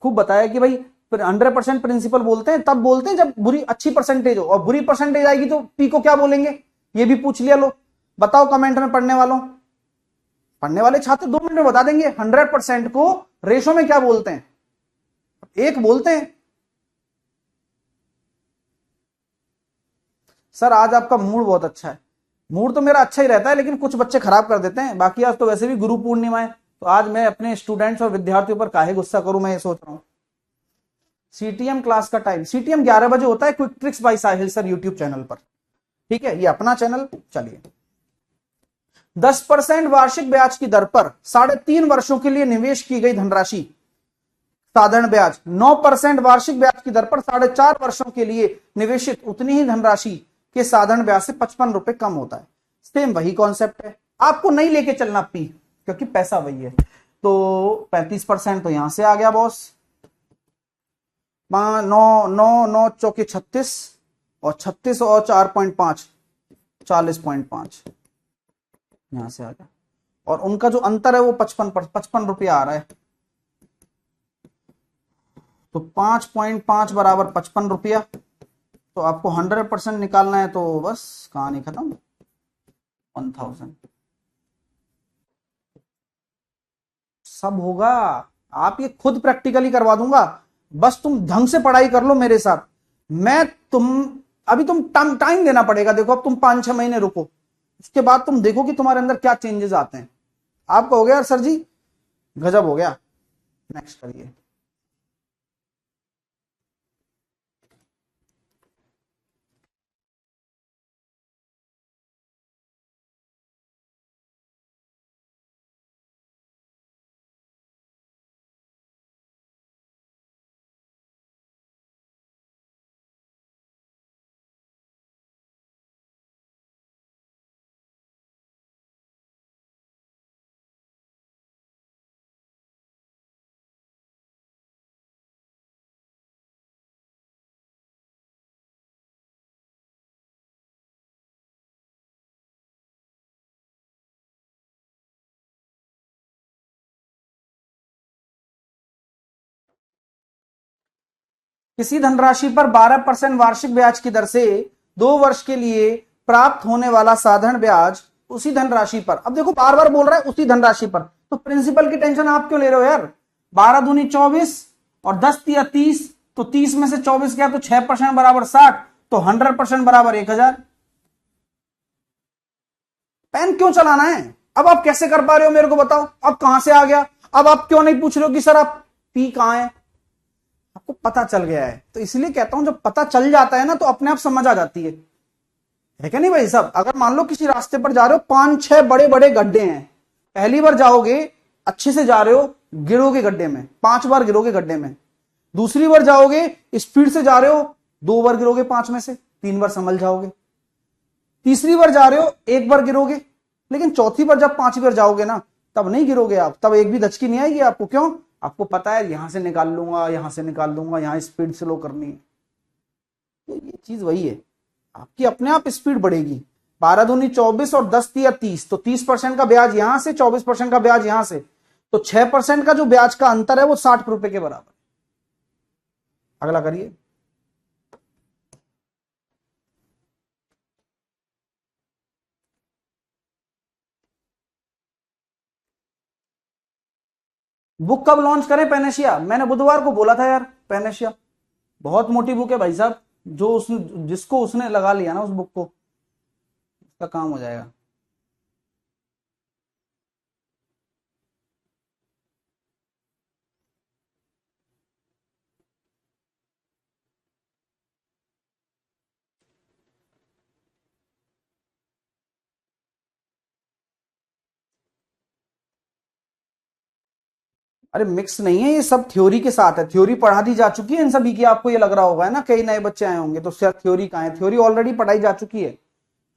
खूब बताया कि भाई 100% प्रिंसिपल बोलते हैं, तब बोलते हैं जब बुरी अच्छी परसेंटेज हो, और बुरी परसेंटेज आएगी तो पी को क्या बोलेंगे, ये भी पूछ लिया। लो बताओ कमेंट में, पढ़ने वालों, पढ़ने वाले छात्र 2 मिनट में बता देंगे 100% को रेशो में क्या बोलते हैं। एक बोलते हैं। सर आज आपका मूड बहुत अच्छा है। मूड तो मेरा अच्छा ही रहता है, लेकिन कुछ बच्चे खराब कर देते हैं। बाकी आज तो वैसे भी गुरु पूर्णिमा है, तो आज मैं अपने स्टूडेंट्स और विद्यार्थियों पर काहे गुस्सा करूं, मैं ये सोच रहा हूं। सीटीएम क्लास का टाइम, सीटीएम 11 बजे होता है, क्विक ट्रिक्स बाय साहिल सर यूट्यूब चैनल पर। ठीक है, ये अपना चैनल। चलिए, 10% वार्षिक ब्याज की दर पर 3.5 वर्षों के लिए निवेश की गई धनराशि साधारण ब्याज 9% वार्षिक ब्याज की दर पर 4.5 वर्षों के लिए निवेशित उतनी ही धनराशि के साधारण ब्याज से 55 रुपए कम होता है। सेम वही कॉन्सेप्ट है, आपको नहीं लेके चलना पी, क्योंकि पैसा वही है। तो 35% तो यहां से आ गया बॉस, 9 9 9 चौके 36 और 36 और 4.5 40.5 यहां से आ गया। और उनका जो अंतर है वो 55 रुपया आ रहा है। तो 5.5 बराबर 55 रुपया। तो आपको 100% निकालना है, तो बस कहानी खत्म। 1000 सब होगा, आप ये खुद प्रैक्टिकली करवा दूंगा, बस तुम ढंग से पढ़ाई कर लो मेरे साथ। मैं तुम अभी तुम टाइम देना पड़ेगा। देखो अब तुम 5-6 महीने रुको, उसके बाद तुम देखो कि तुम्हारे अंदर क्या चेंजेस आते हैं। आपका हो गया सर जी, गजब हो गया। नेक्स्ट करिए। किसी धनराशि पर 12% वार्षिक ब्याज की दर से 2 वर्ष के लिए प्राप्त होने वाला साधारण ब्याज उसी धनराशि पर, अब देखो बार बार बोल रहा है उसी धनराशि पर, तो प्रिंसिपल की टेंशन आप क्यों ले रहे हो यार। 12 दूनी 24 और 10 तिया 30, तो 30 में से 24 गया तो 6% बराबर 60, तो 100% बराबर 1000। पेन क्यों चलाना है। अब आप कैसे कर पा रहे हो मेरे को बताओ, अब कहां से आ गया। अब आप क्यों नहीं पूछ रहे हो कि सर आप पी कहां है, आपको पता चल गया है। तो इसलिए कहता हूं जब पता चल जाता है ना तो अपने आप समझ आ जाती है क्या नहीं भाई साहब। अगर मान लो किसी रास्ते पर जा रहे हो, 5-6 बड़े बड़े गड्ढे हैं, पहली बार जाओगे अच्छे से जा रहे हो, गिरोगे गड्ढे में, 5 बार गिरोगे गड्ढे में। दूसरी बार जाओगे स्पीड से जा रहे हो, 2 बार गिरोगे 5 में से, 3 बार संभल जाओगे। तीसरी बार जा रहे हो 1 बार गिरोगे, लेकिन चौथी बार जब 5वीं बार जाओगे ना तब नहीं गिरोगे आप, तब एक भी दचकी नहीं आएगी आपको। क्यों, आपको पता है यहां से निकाल लूंगा, यहां से निकाल लूंगा, यहां स्पीड स्लो करनी है। तो ये चीज वही है, आपकी अपने आप स्पीड बढ़ेगी। 12 दूनी 24 और 10 तिया 30, तो 30% का ब्याज यहां से, 24% का ब्याज यहां से, तो 6% का जो ब्याज का अंतर है वो 60 रुपए के बराबर। अगला करिए। बुक कब लॉन्च करें पेनेशिया, मैंने बुधवार को बोला था यार। पेनेशिया बहुत मोटी बुक है भाई साहब, जो उसने जिसको उसने लगा लिया ना उस बुक को, उसका काम हो जाएगा। अरे मिक्स नहीं है, ये सब थ्योरी के साथ है, थ्योरी पढ़ा दी जा चुकी है इन सभी की। आपको ये लग रहा होगा है ना, कई नए बच्चे आए होंगे तो थ्योरी कहाँ है, थ्योरी ऑलरेडी पढ़ाई जा चुकी है।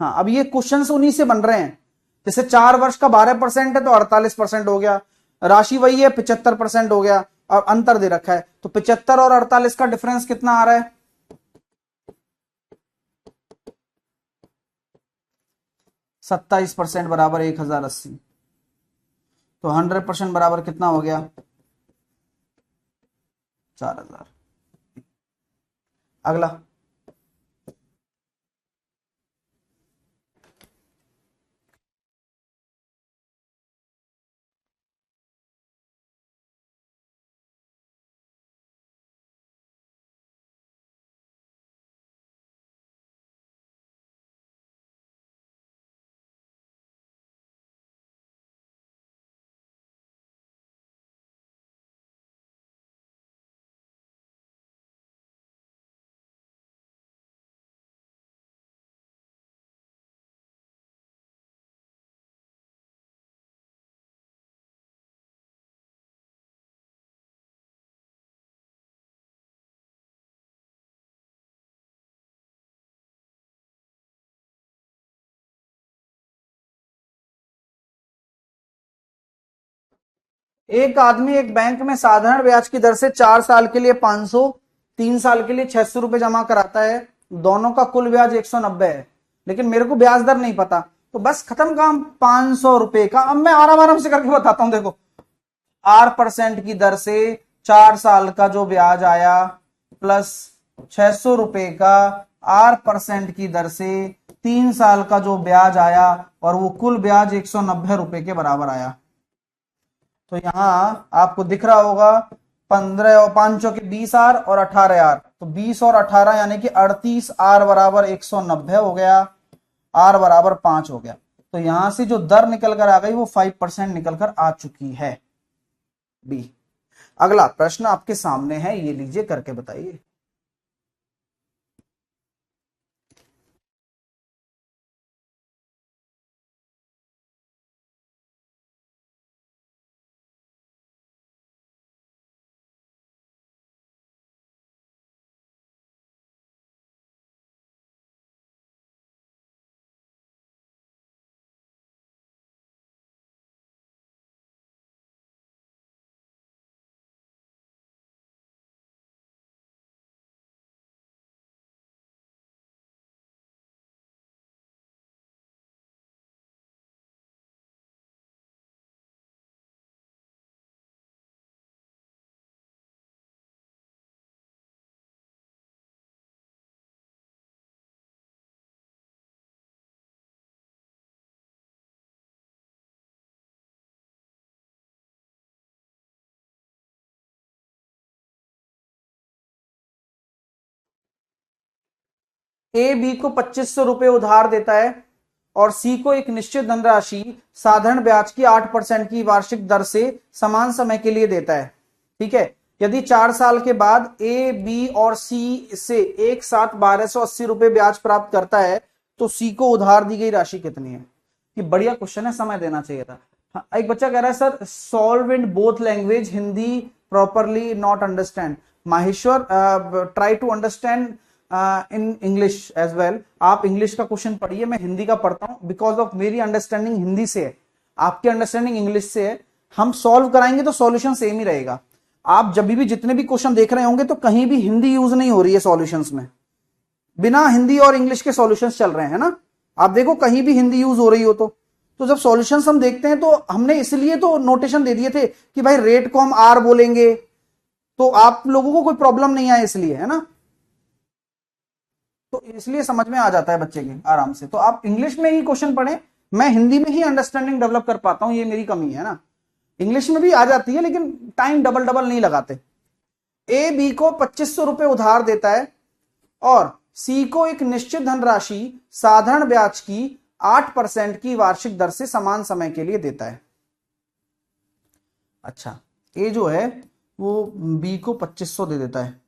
हाँ, अब ये क्वेश्चन उन्हीं से बन रहे हैं। जैसे 4 वर्ष का 12% है तो 48% हो गया, राशि वही है 75% हो गया, और अंतर दे रखा है, तो 75 और 48 का डिफरेंस कितना आ रहा है, 27% बराबर 1080। तो 100% बराबर कितना हो गया, 4000। अगला। एक आदमी एक बैंक में साधारण ब्याज की दर से 4 साल के लिए 500, 3 साल के लिए 600 रुपए जमा कराता है। दोनों का कुल ब्याज 190 है, लेकिन मेरे को ब्याज दर नहीं पता, तो बस खत्म काम, 500 रुपए का। अब मैं आराम आराम से करके बताता हूं। देखो, R% की दर से 4 साल का जो ब्याज आया प्लस 600 रुपए का R% की दर से 3 साल का जो ब्याज आया, और वो कुल ब्याज 190 रुपए के बराबर आया। तो यहां आपको दिख रहा होगा 15 और 5 के 20 R और 18 R, तो 20 और 18 यानी कि 38 R बराबर 190 हो गया, R बराबर 5 हो गया। तो यहां से जो दर निकल कर आ गई वो 5% निकल कर आ चुकी है, बी। अगला प्रश्न आपके सामने है, ये लीजिए करके बताइए। ए बी को 2500 रुपए उधार देता है और सी को एक निश्चित धनराशि साधारण ब्याज की 8% की वार्षिक दर से समान समय के लिए देता है। ठीक है, यदि 4 साल के बाद ए बी और सी से एक साथ 1280 रुपए ब्याज प्राप्त करता है, तो सी को उधार दी गई राशि कितनी है? ये बढ़िया क्वेश्चन है, समय देना चाहिए था। हाँ, एक बच्चा कह रहा है sir solve in both language, Hindi properly not understand. Maheshwar, try to understand in English as well. आप इंग्लिश का क्वेश्चन पढ़िए, मैं हिंदी का पढ़ता हूं, बिकॉज ऑफ मेरी अंडरस्टैंडिंग हिंदी से है, आपकी अंडरस्टैंडिंग इंग्लिश से है। हम सॉल्व कराएंगे तो सॉल्यूशन सेम ही रहेगा। आप जब भी जितने भी क्वेश्चन देख रहे होंगे तो कहीं भी हिंदी यूज नहीं हो रही है सॉल्यूशंस में, बिना हिंदी और इंग्लिश के सॉल्यूशंस चल रहे हैं ना। आप देखो कहीं भी हिंदी यूज हो रही हो तो जब सॉल्यूशंस हम देखते हैं तो हमने इसलिए तो नोटेशन दे दिए थे कि भाई रेट को हम आर बोलेंगे, तो आप लोगों को कोई प्रॉब्लम नहीं आए इसलिए, है ना। तो इसलिए समझ में आ जाता है बच्चे के आराम से। तो आप इंग्लिश में ही क्वेश्चन पढ़ें, मैं हिंदी में ही अंडरस्टैंडिंग डेवलप कर पाता हूं, ये मेरी कमी है ना। इंग्लिश में भी आ जाती है लेकिन टाइम डबल डबल नहीं लगाते। ए बी को 2500 रुपए उधार देता है और सी को एक निश्चित धनराशि साधारण ब्याज की 8% की वार्षिक दर से समान समय के लिए देता है। अच्छा, ए जो है वो बी को 2500 दे देता है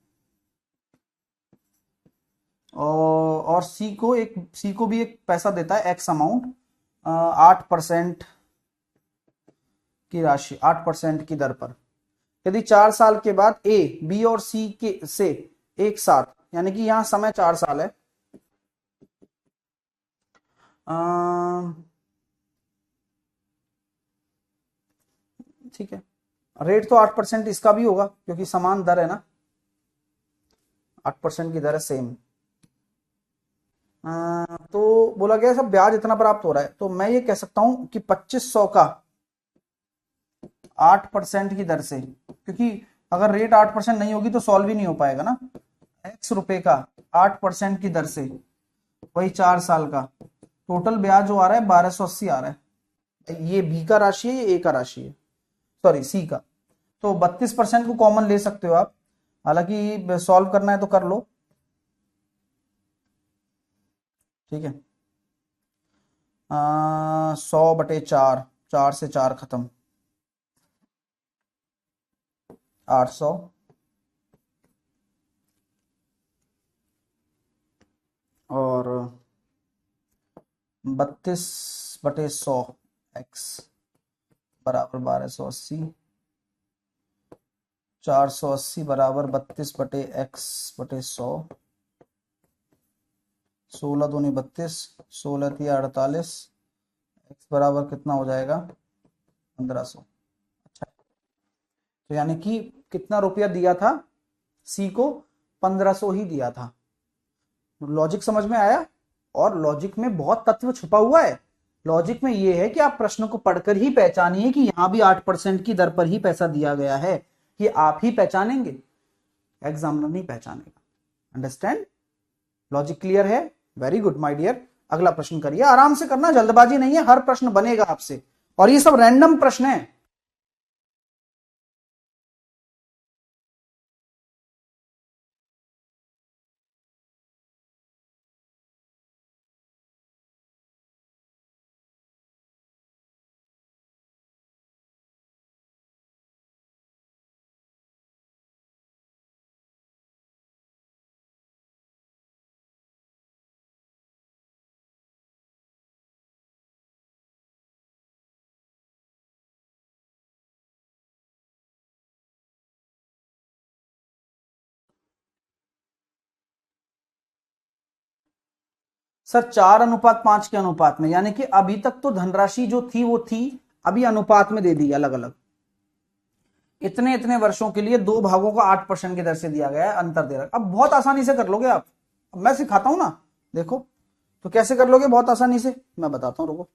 और सी को भी एक पैसा देता है, एक्स अमाउंट, 8% की राशि, 8% की दर पर। यदि 4 साल के बाद ए बी और सी के से एक साथ, यानी कि यहां समय 4 साल है, ठीक है, रेट तो 8% इसका भी होगा क्योंकि समान दर है ना, 8% की दर है सेम। तो बोला गया सब ब्याज इतना प्राप्त हो रहा है, तो मैं ये कह सकता हूं कि 2500 का 8% की दर से, क्योंकि अगर रेट 8% नहीं होगी तो सॉल्व ही नहीं हो पाएगा ना। एक्स रुपए का 8% की दर से, वही 4 साल का, टोटल ब्याज जो आ रहा है 1280 आ रहा है। ये बी का राशि है, ये ए का राशि है, सॉरी सी का। तो 32% को कॉमन ले सकते हो आप, हालांकि सॉल्व करना है तो कर लो, ठीक है। 100/4, 4 से 4 खत्म, 800, और 32/100 एक्स बराबर 1280, 480 बराबर 32/x/100, 16 दूनी 32, 16 तिया 48, एक्स बराबर कितना हो जाएगा 1500। अच्छा, तो यानी कि कितना रुपया दिया था सी को, 1500 ही दिया था। लॉजिक समझ में आया? और लॉजिक में बहुत तत्व छुपा हुआ है। लॉजिक में यह है कि आप प्रश्न को पढ़कर ही पहचानिए कि यहां भी 8% की दर पर ही पैसा दिया गया है। कि आप ही पहचानेंगे, एग्जामिनर नहीं पहचानेगा। अंडरस्टैंड? लॉजिक क्लियर है? Very good my dear. अगला प्रश्न करिए, आराम से करना, जल्दबाजी नहीं है, हर प्रश्न बनेगा आपसे और ये सब रैंडम प्रश्न है। सर 4:5 के अनुपात में, यानी कि अभी तक तो धनराशि जो थी वो थी, अभी अनुपात में दे दी अलग अलग। इतने इतने वर्षों के लिए दो भागों का 8% की दर से दिया गया है, अंतर दे रहा। अब बहुत आसानी से कर लोगे आप, अब मैं सिखाता हूं ना, देखो तो कैसे कर लोगे बहुत आसानी से, मैं बताता हूं, रुको।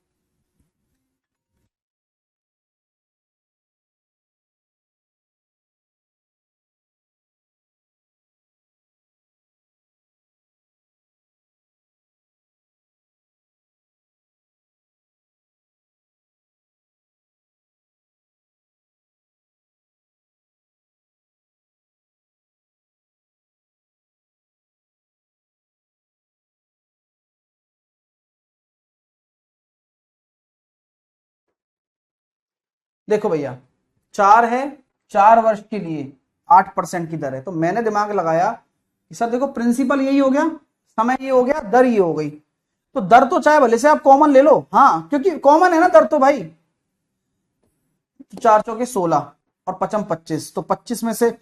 देखो भैया, 4 है, 4 वर्ष के लिए 8% की दर है, तो मैंने दिमाग लगाया कि सर देखो प्रिंसिपल यही हो गया, समय ये हो गया, दर ये हो गई, तो दर तो चाहे भले से आप कॉमन ले लो, हाँ क्योंकि कॉमन है ना दर तो भाई। तो 4 चौके 16 और 5 25, तो 25 में से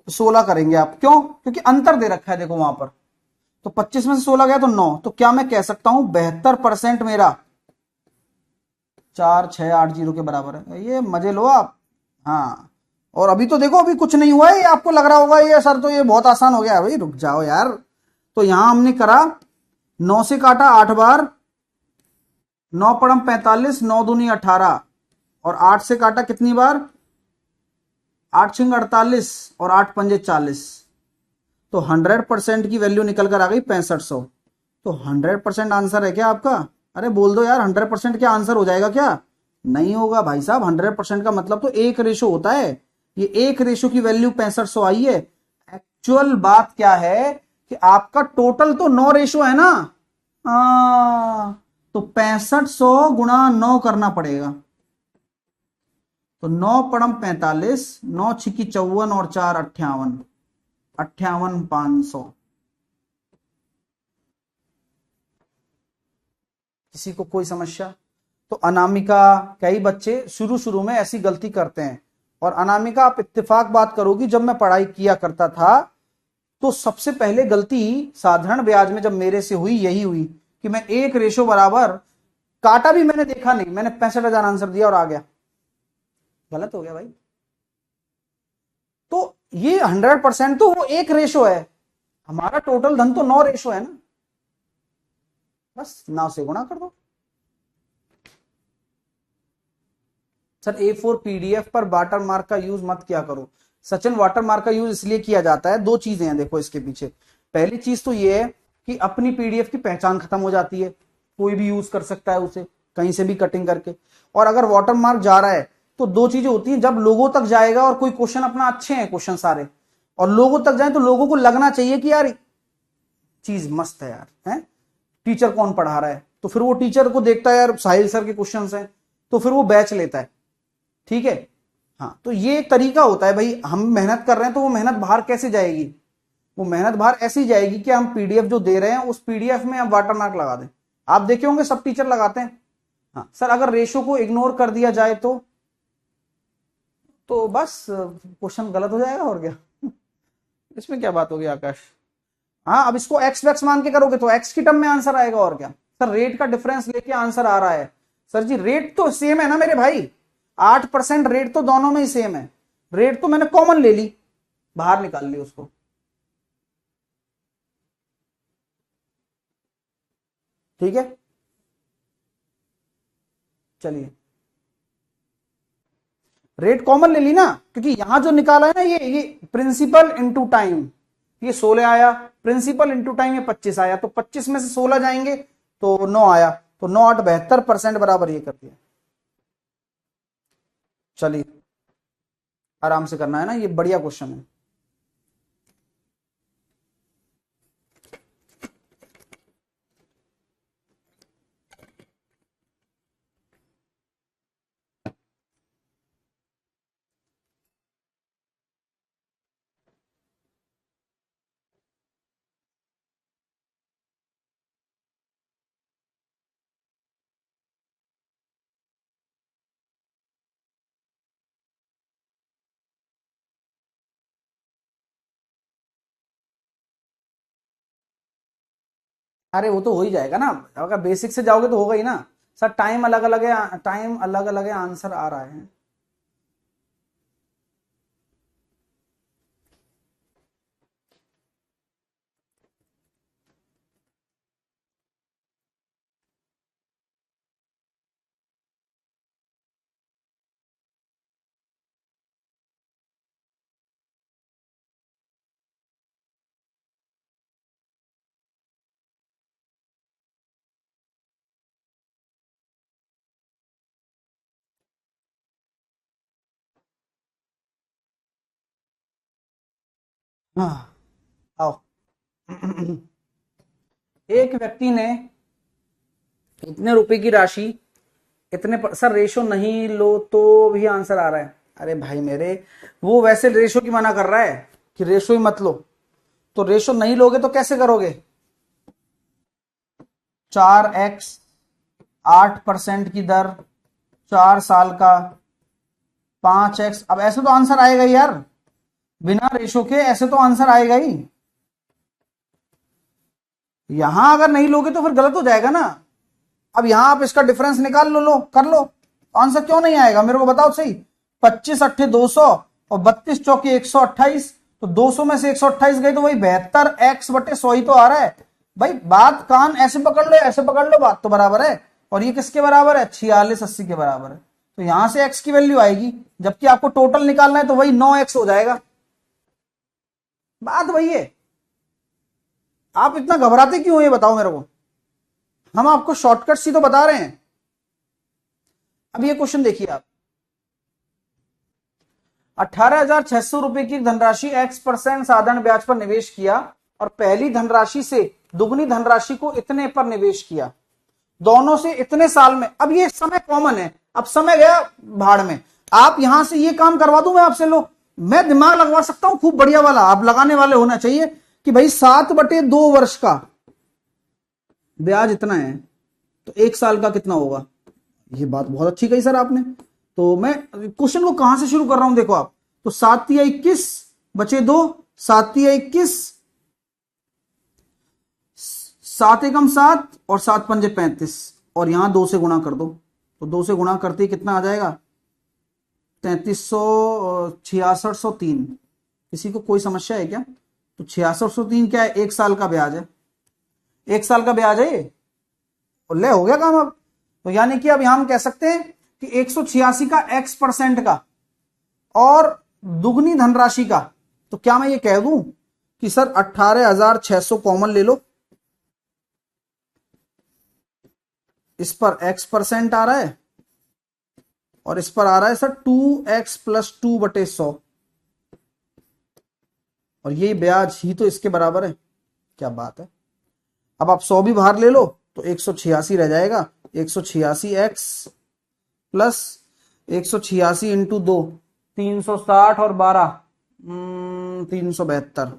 16 करेंगे आप, क्यों? क्योंकि अंतर दे रखा है देखो वहां पर, तो 25 में से 16 गया तो 9, तो क्या मैं कह सकता हूं 72% मेरा 4680 के बराबर है। ये मजे लो आप। हाँ, और अभी तो देखो अभी कुछ नहीं हुआ है, ये आपको लग रहा होगा ये सर तो ये बहुत आसान हो गया, भाई रुक जाओ यार। तो यहां हमने करा 9 से काटा 8 बार, 9 पड़म 45, 9 दूनी 18, और 8 से काटा कितनी बार, 8 छिंग 48 और 8 पंजे 40, तो 100% की वैल्यू निकल कर आ गई 6500। तो 100% आंसर है क्या आपका? अरे बोल दो यार, 100% क्या आंसर हो जाएगा क्या? नहीं होगा भाई साहब, 100% का मतलब तो 1 रेशो होता है। ये 1 रेशो की वैल्यू 6500 आई है। एक्चुअल बात क्या है कि आपका टोटल तो 9 रेशो है ना, तो 6500 गुणा 9 करना पड़ेगा। तो 9 पड़म 45, 9 छिकी 54 और 4 58, 58,500। किसी को कोई समस्या? तो अनामिका, कई बच्चे शुरू शुरू में ऐसी गलती करते हैं। और अनामिका आप इत्तेफाक बात करोगी, जब मैं पढ़ाई किया करता था तो सबसे पहले गलती साधारण ब्याज में जब मेरे से हुई यही हुई कि मैं 1 रेशो बराबर, काटा भी मैंने देखा नहीं, मैंने 65,000 आंसर दिया और आ गया, गलत हो गया भाई। तो ये 100% तो वो 1 रेशो है, हमारा टोटल धन तो 9 रेशो है ना, बस 9 से गुणा कर दो। सर A4 PDF पर वाटर मार्क का यूज मत किया करो। सचिन, वाटर मार्क का यूज इसलिए किया जाता है, दो चीजें हैं देखो इसके पीछे। पहली चीज तो ये है कि अपनी PDF की पहचान खत्म हो जाती है, कोई भी यूज कर सकता है उसे कहीं से भी कटिंग करके। और अगर वाटर मार्क जा रहा है तो दो चीजें होती हैं, जब लोगों तक जाएगा और कोई क्वेश्चन अपना अच्छे हैं क्वेश्चन सारे, और लोगों तक जाए तो लोगों को लगना चाहिए कि यार चीज मस्त है यार, है टीचर कौन पढ़ा रहा है, तो फिर वो टीचर को देखता है यार साहिल सर के क्वेश्चंस हैं, तो फिर वो बैच लेता है। ठीक है, हाँ, तो ये एक तरीका होता है भाई, हम मेहनत कर रहे हैं तो वो मेहनत बाहर कैसे जाएगी? वो मेहनत बाहर ऐसी जाएगी कि हम PDF जो दे रहे हैं उस PDF में हम वाटर मार्क लगा दें। आप देखे होंगे सब टीचर लगाते हैं। हाँ सर, अगर रेशो को इग्नोर कर दिया जाए तो बस क्वेश्चन गलत हो जाएगा, और क्या इसमें क्या बात होगी आकाश? हाँ, अब इसको एक्स वैक्स मान के करोगे तो एक्स की टर्म में आंसर आएगा, और क्या। सर रेट का डिफरेंस लेके आंसर आ रहा है। सर जी रेट तो सेम है ना मेरे भाई, 8% रेट तो दोनों में ही सेम है। रेट तो मैंने कॉमन ले ली, बाहर निकाल ली उसको। ठीक है, चलिए रेट कॉमन ले ली ना, क्योंकि यहां जो निकाला है ना ये प्रिंसिपल इंटू टाइम, ये 16 आया, प्रिंसिपल इंटू टाइम ये 25 आया, तो 25 में से 16 जाएंगे तो 9 आया, तो 9 8 72% बराबर ये कर दिया। चलिए आराम से करना है ना, ये बढ़िया क्वेश्चन है। अरे वो तो हो ही जाएगा ना, अगर बेसिक से जाओगे तो होगा ही ना सर। टाइम अलग अलग है, टाइम अलग अलग है, आंसर आ रहा है। हाँ आओ। एक व्यक्ति ने इतने रुपए की राशि सर रेशो नहीं लो तो भी आंसर आ रहा है। अरे भाई मेरे, वो वैसे रेशो की मना कर रहा है कि रेशो ही मत लो, तो रेशो नहीं लोगे तो कैसे करोगे? 4x 8% की दर, 4 साल का 5x। अब ऐसे तो आंसर आएगा ही यार, बिना रेशो के ऐसे तो आंसर आएगा ही। यहां अगर नहीं लोगे तो फिर गलत हो जाएगा ना। अब यहां आप इसका डिफरेंस निकाल लो कर लो, आंसर क्यों नहीं आएगा मेरे को बताओ सही। 25 अट्ठे 200 और 32 चौके 128, तो 200 में से 128 गई तो वही 72x/100 ही तो आ रहा है। भाई बात कान ऐसे पकड़ लो ऐसे पकड़ लो, बात तो बराबर है। और ये किसके बराबर है? 4680 के बराबर है। तो यहां से x की वैल्यू आएगी, जबकि आपको टोटल निकालना है तो वही 9x हो जाएगा। बात वही है, आप इतना घबराते क्यों ये बताओ मेरे को, हम आपको शॉर्टकट सी तो बता रहे हैं। अब ये क्वेश्चन देखिए आप, 18,600 रुपए की धनराशि x% साधारण ब्याज पर निवेश किया और पहली धनराशि से दुगनी धनराशि को इतने पर निवेश किया, दोनों से इतने साल में। अब ये समय कॉमन है, अब समय गया भाड़ में। आप यहां से ये काम करवा दूं मैं आपसे, लो मैं दिमाग लगवा सकता हूं खूब बढ़िया वाला, आप लगाने वाले होना चाहिए कि भाई 7/2 वर्ष का ब्याज इतना है तो 1 साल का कितना होगा। ये बात बहुत अच्छी कही सर आपने। तो मैं क्वेश्चन को कहां से शुरू कर रहा हूं देखो आप, तो 7×3 = 21 बचे 2, 7×3 = 21, 7×1 = 7 और 7×5 = 35, और यहां 2 से गुणा कर दो, तो 2 से गुणा करते ही कितना आ जाएगा? 3300 6603। किसी को कोई समस्या है क्या? तो 6603 क्या है? 1 साल का ब्याज है, 1 साल का ब्याज है ये, और ले हो गया काम अब। तो यानी कि अब यहां हम कह सकते हैं कि 186 का x% का और दुगनी धनराशि का, तो क्या मैं ये कह दूं कि सर 18,600 कॉमन ले लो, इस पर x% आ रहा है और इस पर आ रहा है सर 2x + 2/100, और ये ब्याज ही तो इसके बराबर है। क्या बात है। अब आप 100 भी बाहर ले लो तो 186 रह जाएगा, 186x प्लस 186 इंटू 2, 360 और 12 372।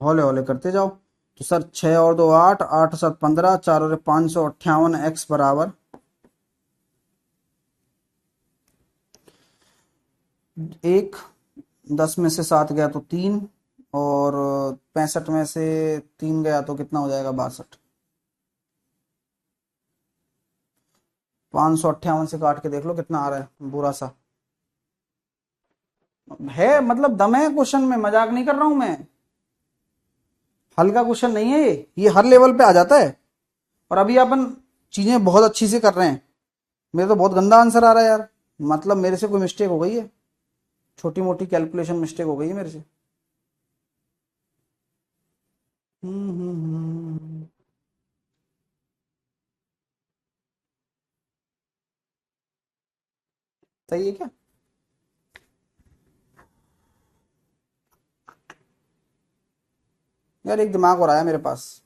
हौले हौले करते जाओ। तो सर 6 और 2 8, 8 और 7 15, 4 और 558, x बराबर 1, 10 में से 7 गया तो 3 और 65 में से 3 गया तो कितना हो जाएगा, 62। 558 से काट के देख लो कितना आ रहा है, बुरा सा है, मतलब दम है क्वेश्चन में, मजाक नहीं कर रहा हूं मैं। हल्का क्वेश्चन नहीं है ये हर लेवल पे आ जाता है। और अभी अपन चीजें बहुत अच्छी से कर रहे हैं। मेरे तो बहुत गंदा आंसर आ रहा है यार, मतलब मेरे से कोई मिस्टेक हो गई है, छोटी मोटी कैलकुलेशन मिस्टेक हो गई है मेरे से। हम्म। सही है क्या? यार एक दिमाग और आया मेरे पास।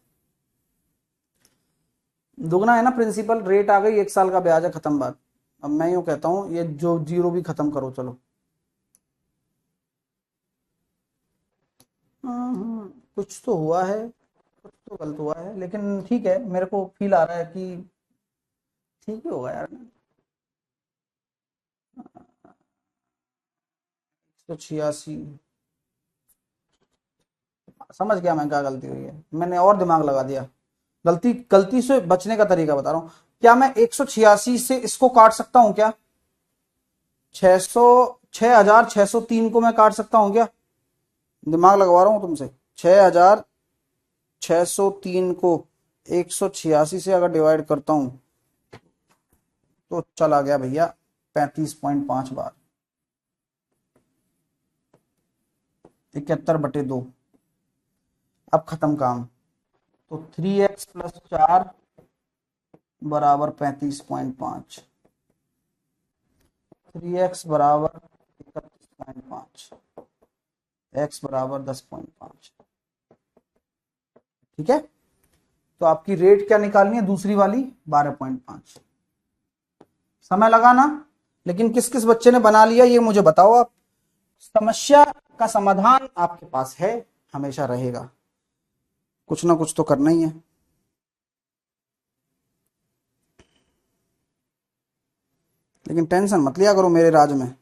दुगना है ना प्रिंसिपल, रेट आ गई, 1 साल का ब्याज है, खत्म बात। अब मैं यूं कहता हूँ ये जो जीरो भी खत्म करो चलो। कुछ तो हुआ है, कुछ तो गलत हुआ है, लेकिन ठीक है, मेरे को फील आ रहा है कि ठीक ही होगा यार। 186। समझ गया मैं क्या गलती हुई है, मैंने और दिमाग लगा दिया। गलती गलती से बचने का तरीका बता रहा हूँ। क्या मैं 186 से इसको काट सकता हूँ क्या? 600, 6603 को मैं काट सकता हूँ क्या? दिमाग लगवा रहा हूँ तुमसे। 6603 को 186 से अगर डिवाइड करता हूँ तो चला गया भैया 35.5 बार। 71/2। अब खत्म काम। तो 3x + 4 बराबर 35.5। 3x बराबर 31.5, x बराबर 10.5। ठीक है, तो आपकी रेट क्या निकालनी है दूसरी वाली? 12.5। समय लगा ना, लेकिन किस किस बच्चे ने बना लिया ये मुझे बताओ आप। समस्या का समाधान आपके पास है, हमेशा रहेगा, कुछ ना कुछ तो करना ही है। लेकिन टेंशन मत लिया करो मेरे राज में,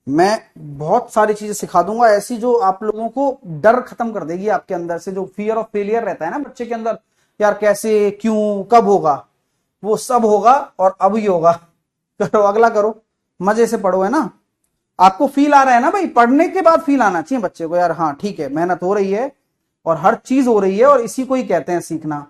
मैं बहुत सारी चीजें सिखा दूंगा ऐसी जो आप लोगों को डर खत्म कर देगी, आपके अंदर से जो फियर ऑफ फेलियर रहता है ना बच्चे के अंदर, यार कैसे, क्यों, कब होगा, वो सब होगा और अब ही होगा। करो अगला करो, मजे से पढ़ो, है ना? आपको फील आ रहा है ना भाई, पढ़ने के बाद फील आना चाहिए बच्चे को, यार हाँ ठीक है मेहनत हो रही है और हर चीज हो रही है, और इसी को ही कहते हैं सीखना।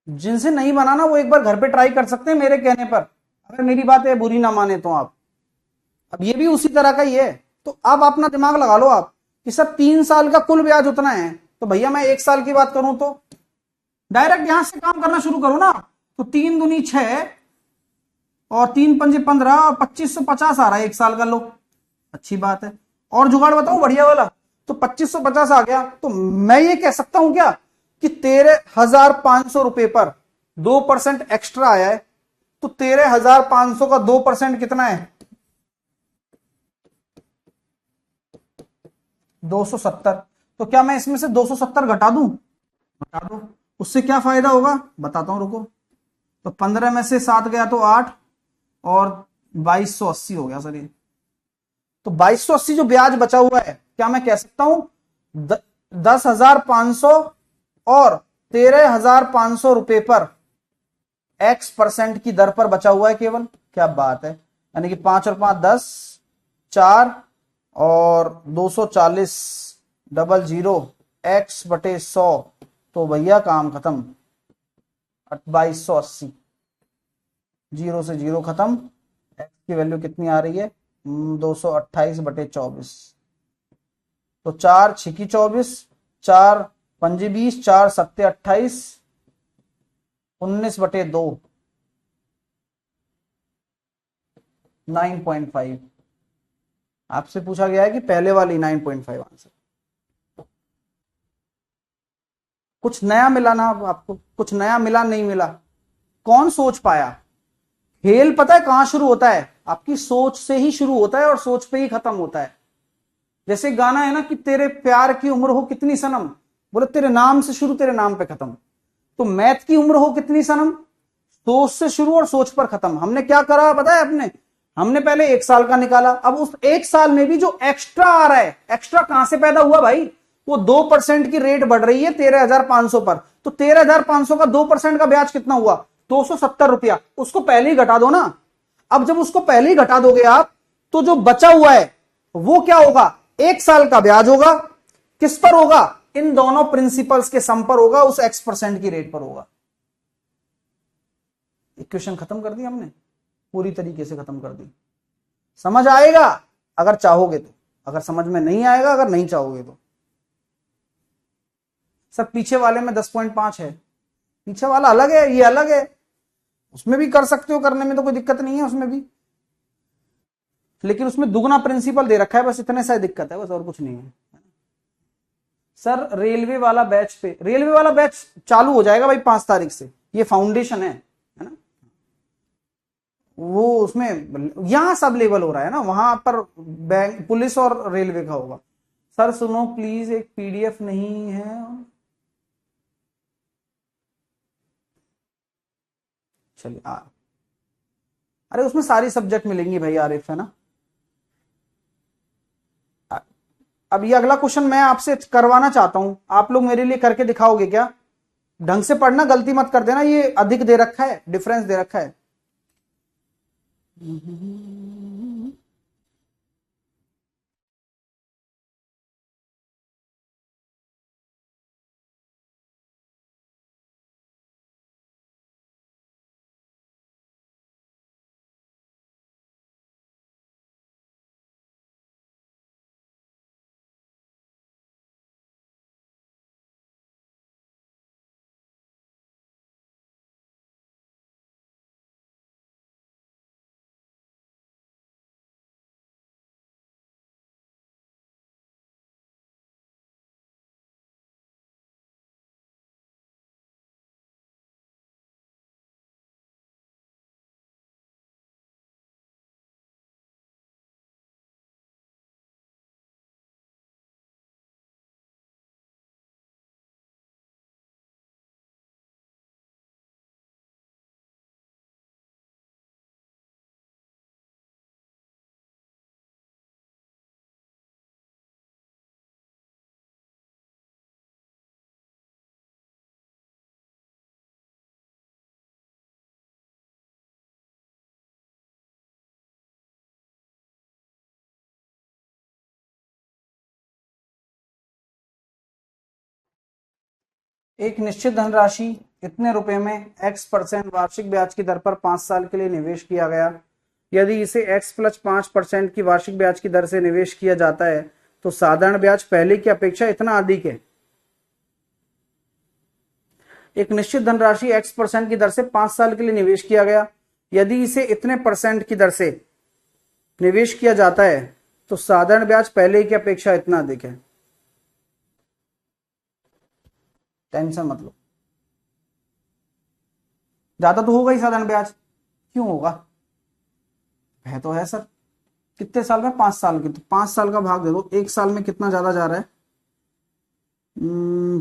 जिनसे नहीं बनाना वो एक बार घर पे ट्राई कर सकते हैं मेरे कहने पर, अगर मेरी बात है बुरी ना माने तो आप। अब ये भी उसी तरह का ही है। तो अब अपना दिमाग लगा लो आप कि सर 3 साल का कुल ब्याज उतना है, तो भैया मैं 1 साल की बात करूं तो डायरेक्ट यहां से काम करना शुरू करो ना। तो 3 दूनी 6 और 3 पंजे 15 और 2550 आ रहा है 1 साल का, लो अच्छी बात है। और जुगाड़ बताऊं बढ़िया वाला, तो 2550 आ गया, तो मैं ये कह सकता हूं क्या कि 13,500 रुपए पर 2% एक्स्ट्रा आया है, तो 13,500 का 2% कितना है? 270। तो क्या मैं इसमें से 270 घटा दूं? घटा दो। उससे क्या फायदा होगा बताता हूं, रुको। तो 15 में से 7 गया तो 8, और 2280 हो गया सर ये। तो 2280 जो ब्याज बचा हुआ है, क्या मैं कह सकता हूं 10,500 और 13,500 रुपए पर x% की दर पर बचा हुआ है केवल। क्या बात है, यानी कि 5 और 5 10, 4 और 240, डबल जीरो, x/100। तो भैया काम खत्म, 2280। जीरो से जीरो खत्म। x की वैल्यू कितनी आ रही है? 228/24। तो 4 6 की 24, 4 5 20, 4 7 28, 19/2, 9.5। आपसे पूछा गया है कि पहले वाली 9.5 आंसर। कुछ नया मिला ना आपको? कुछ नया मिला नहीं मिला? कौन सोच पाया? खेल पता है कहां शुरू होता है? आपकी सोच से ही शुरू होता है और सोच पे ही खत्म होता है। जैसे गाना है ना कि तेरे प्यार की उम्र हो कितनी सनम, बोले तेरे नाम से शुरू तेरे नाम पे खत्म। तो मैथ की उम्र हो कितनी सनम, सोच से शुरू और सोच पर खत्म। हमने क्या करा पता है? हमने पहले 1 साल का निकाला, अब उस 1 साल में भी जो एक्स्ट्रा आ रहा है, एक्स्ट्रा कहां से पैदा हुआ भाई? वो 2% की रेट बढ़ रही है 13,500 पर, तो 13,500 का 2% का ब्याज कितना हुआ? 270 रुपया। उसको पहले ही घटा दो ना। अब जब उसको पहले ही घटा दोगे आप, तो जो बचा हुआ है वो क्या होगा? 1 साल का ब्याज होगा। किस पर होगा? इन दोनों प्रिंसिपल्स के सम पर होगा, उस X% की रेट पर होगा। इक्वेशन खत्म कर दी हमने, पूरी तरीके से खत्म कर दी। समझ आएगा अगर चाहोगे तो, अगर समझ में नहीं आएगा अगर नहीं चाहोगे तो। सर पीछे वाले में 10.5 है, पीछे वाला अलग है, ये अलग है, उसमें भी कर सकते हो, करने में तो कोई दिक्कत नहीं है उसमें भी, लेकिन उसमें दुगना प्रिंसिपल दे रखा है, बस इतने सा दिक्कत है, बस और कुछ नहीं है। सर रेलवे वाला बैच पे, रेलवे वाला बैच चालू हो जाएगा भाई 5 तारीख से, ये फाउंडेशन है ना? वो उसमें यहां सब लेवल हो रहा है ना, वहां पर बैंक पुलिस और रेलवे का होगा। सर सुनो प्लीज, एक पीडीएफ नहीं है? चलिए अरे उसमें सारी सब्जेक्ट मिलेंगी भाई आरिफ, है ना? अब ये अगला क्वेश्चन मैं आपसे करवाना चाहता हूं, आप लोग मेरे लिए करके दिखाओगे क्या? ढंग से पढ़ना, गलती मत कर देना, ये अधिक दे रखा है, डिफरेंस दे रखा है। एक निश्चित धनराशि इतने रुपए में X% वार्षिक ब्याज की दर पर 5 साल के लिए निवेश किया गया। यदि इसे X प्लस 5% की वार्षिक ब्याज की दर से निवेश किया जाता है तो साधारण ब्याज पहले की अपेक्षा इतना अधिक है। एक निश्चित धनराशि X% की दर से 5 साल के लिए निवेश किया गया, यदि इसे इतने % की दर से निवेश किया जाता है तो साधारण ब्याज पहले की अपेक्षा इतना अधिक है। टेंशन मत लो, ज्यादा तो होगा ही साधारण ब्याज, क्यों होगा? है तो है सर। कितने साल में? 5 साल की, तो 5 साल का भाग दे दो, 1 साल में कितना ज्यादा जा रहा है?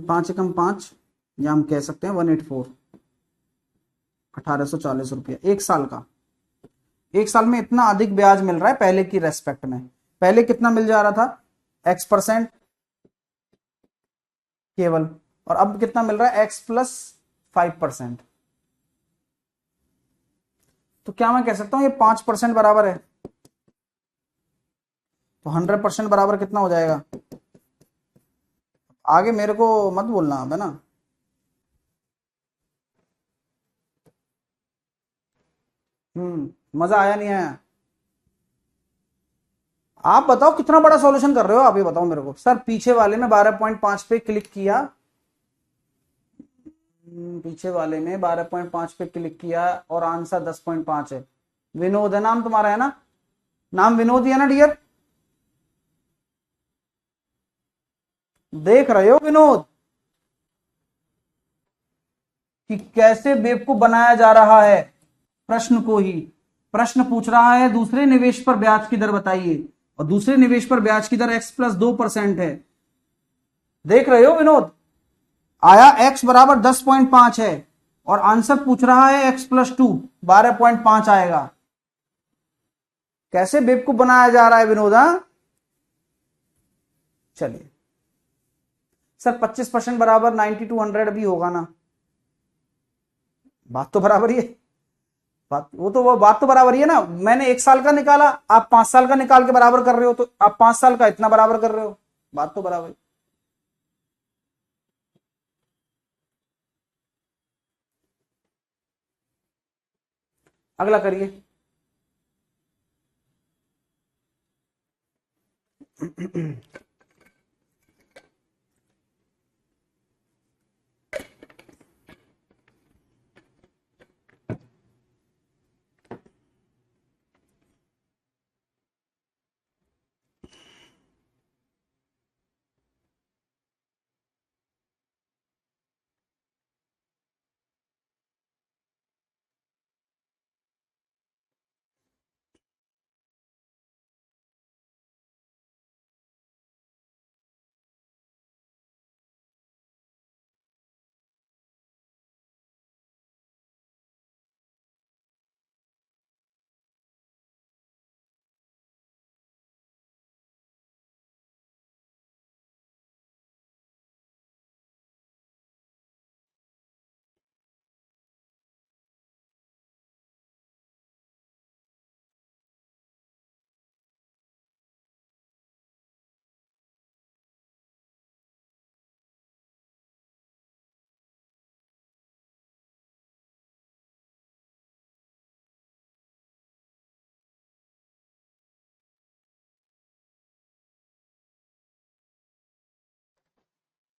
5 एकम 5, या हम कह सकते हैं 184, 1840 रुपया 1 साल का। 1 साल में इतना अधिक ब्याज मिल रहा है पहले की रेस्पेक्ट में। पहले कितना मिल जा रहा था? X% केवल, और अब कितना मिल रहा है? X plus 5%। तो क्या मैं कह सकता हूं ये 5% बराबर है? तो 100% बराबर कितना हो जाएगा? आगे मेरे को मत बोलना अब, है ना? मजा आया नहीं आया? आप बताओ कितना बड़ा सॉल्यूशन कर रहे हो आप, ये बताओ मेरे को। सर पीछे वाले में 12.5 पे क्लिक किया, पीछे वाले में 12.5 पे क्लिक किया और आंसर 10.5 है। विनोद है नाम तुम्हारा, है ना? नाम विनोद ही है ना डियर? देख रहे हो विनोद? कि कैसे बेवकूफ बनाया जा रहा है, प्रश्न को ही। प्रश्न पूछ रहा है दूसरे निवेश पर ब्याज की दर बताइए, और दूसरे निवेश पर ब्याज की दर x+2% है। देख रहे हो विनोद, आया x बराबर 10.5 है और आंसर पूछ रहा है x+2 12.5 आएगा। कैसे बेवकूफ बनाया जा रहा है विनोद। चलिए सर 25% बराबर 90 to 100 भी होगा ना, बात तो बराबर ही है। वो बात तो बराबर ही है ना। मैंने 1 साल का निकाला, आप 5 साल का निकाल के बराबर कर रहे हो, तो आप 5 साल का इतना बराबर कर रहे हो, बात तो बराबर है। अगला करिए।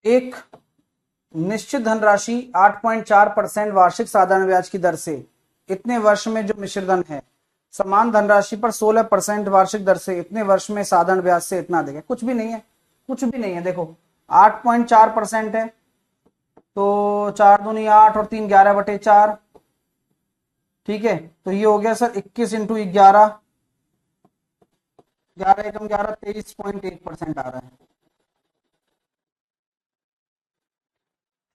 एक निश्चित धनराशि 8.4% वार्षिक साधारण ब्याज की दर से इतने वर्ष में जो मिश्रधन है, समान धनराशि पर 16% वार्षिक दर से इतने वर्ष में साधारण ब्याज से इतना देगा। कुछ भी नहीं है, कुछ भी नहीं है। देखो 8.4% है, तो 4 दूनी 8 और 3 11/4, ठीक है। तो ये हो गया सर 21 इंटू 11, 11 एकम 11, 23.1% आ रहा है,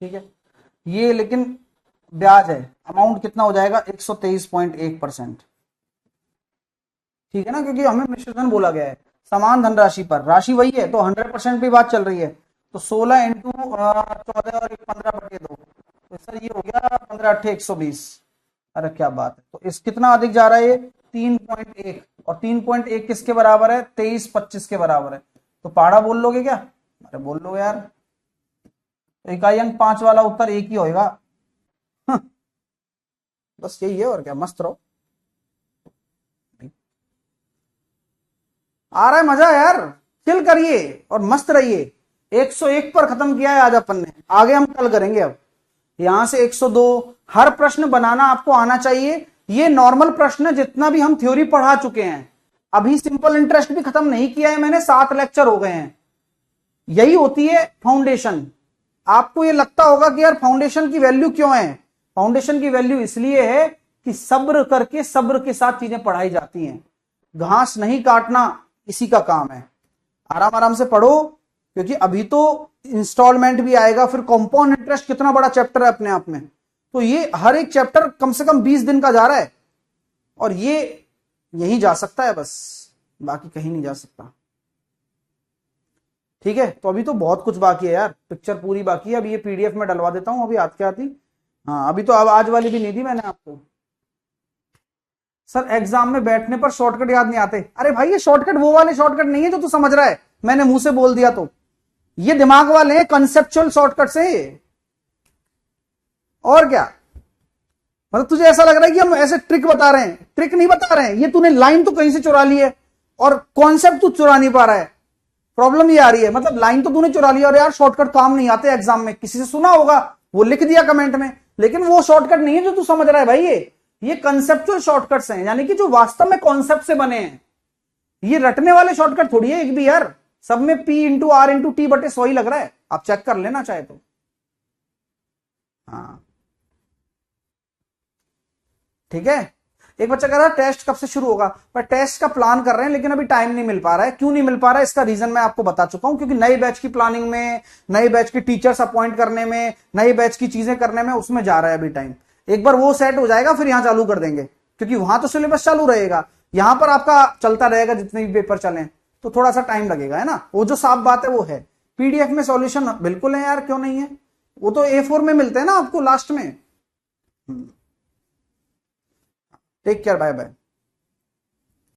ठीक है। ये लेकिन ब्याज है, अमाउंट कितना हो जाएगा 123.1%, ठीक है ना, क्योंकि हमें मिश्रधन बोला गया है समान धनराशि पर, राशि वही है, तो 100% पे बात चल रही है। तो 16 इंटू 14 और 15/2, तो सर ये हो गया 15 8 120। अरे क्या बात है। तो इस कितना अधिक जा रहा है ये 3.1, और 3.1 किसके बराबर है 23/25 के बराबर है। तो पहाड़ा बोल लोगे क्या? अरे बोल लो यार, इकाई अंक 5 वाला उत्तर एक ही होगा। बस यही है, और क्या, मस्त रहो। आ रहा है मजा यार, चिल करिए और मस्त रहिए। 101 पर खत्म किया है आज अपन ने, आगे हम कल करेंगे। अब यहां से 102, हर प्रश्न बनाना आपको आना चाहिए। ये नॉर्मल प्रश्न जितना भी हम थ्योरी पढ़ा चुके हैं, अभी सिंपल इंटरेस्ट भी खत्म नहीं किया है मैंने, 7 लेक्चर हो गए हैं। यही होती है फाउंडेशन। आपको ये लगता होगा कि यार फाउंडेशन की वैल्यू क्यों है? फाउंडेशन की वैल्यू इसलिए है कि सब्र करके, सब्र के साथ चीजें पढ़ाई जाती हैं। घास नहीं काटना इसी का काम है। आराम आराम से पढ़ो, क्योंकि अभी तो इंस्टॉलमेंट भी आएगा, फिर कंपाउंड इंटरेस्ट कितना बड़ा चैप्टर है अपने आप में। तो ये हर एक चैप्टर कम से कम 20 दिन का जा रहा है, और ये यही जा सकता है बस, बाकी कहीं नहीं जा सकता, ठीक है। तो अभी तो बहुत कुछ बाकी है यार, पिक्चर पूरी बाकी है। अभी ये पीडीएफ में डलवा देता हूं अभी आते आती। हाँ अभी तो अब आज वाली भी नहीं दी मैंने आपको। सर एग्जाम में बैठने पर शॉर्टकट याद नहीं आते। अरे भाई ये शॉर्टकट वो वाले शॉर्टकट नहीं है जो तू समझ रहा है, मैंने मुंह से बोल दिया तो। ये दिमाग वाले हैं, कंसेप्चुअल शॉर्टकट से। और क्या, मतलब तुझे ऐसा लग रहा है कि हम ऐसे ट्रिक बता रहे हैं? ट्रिक नहीं बता रहे हैं, ये तूने लाइन तो कहीं से चुरा ली है, और कॉन्सेप्ट तू चुरा नहीं पा रहा है। प्रॉब्लम ये आ रही है, मतलब लाइन तो तूने चुरा लिया, और यार शॉर्टकट काम नहीं आते एग्जाम में। किसी से सुना होगा, वो लिख दिया कमेंट में, लेकिन वो शॉर्टकट नहीं है जो तू समझ रहा है भाई। ये कंसेप्चुअल शॉर्टकट्स हैं, यानी कि जो वास्तव में कॉन्सेप्ट से बने हैं। ये रटने वाले शॉर्टकट थोड़ी है एक भी यार, सब में P into R into T बटे 100 ही लग रहा है, आप चेक कर लेना चाहे तो। हाँ ठीक है। एक बच्चा कह रहा है टेस्ट कब से शुरू होगा, पर टेस्ट का प्लान कर रहे हैं लेकिन अभी टाइम नहीं मिल पा रहा है। क्यों नहीं मिल पा रहा है, इसका रीजन मैं आपको बता चुका हूं, क्योंकि नए बैच की प्लानिंग में, नए बैच की टीचर्स अपॉइंट करने में, नए बैच की चीजें करने में, उसमें जा रहा है अभी टाइम। एक बार वो सेट हो जाएगा फिर यहां चालू कर देंगे, क्योंकि वहां तो सिलेबस चालू रहेगा, यहां पर आपका चलता रहेगा जितने भी पेपर चले, तो थोड़ा सा टाइम लगेगा, है ना। वो जो साफ बात है वो है। पीडीएफ में सॉल्यूशन बिल्कुल है यार, क्यों नहीं है, वो तो A4 में मिलते हैं ना आपको लास्ट में। Take care, bye bye.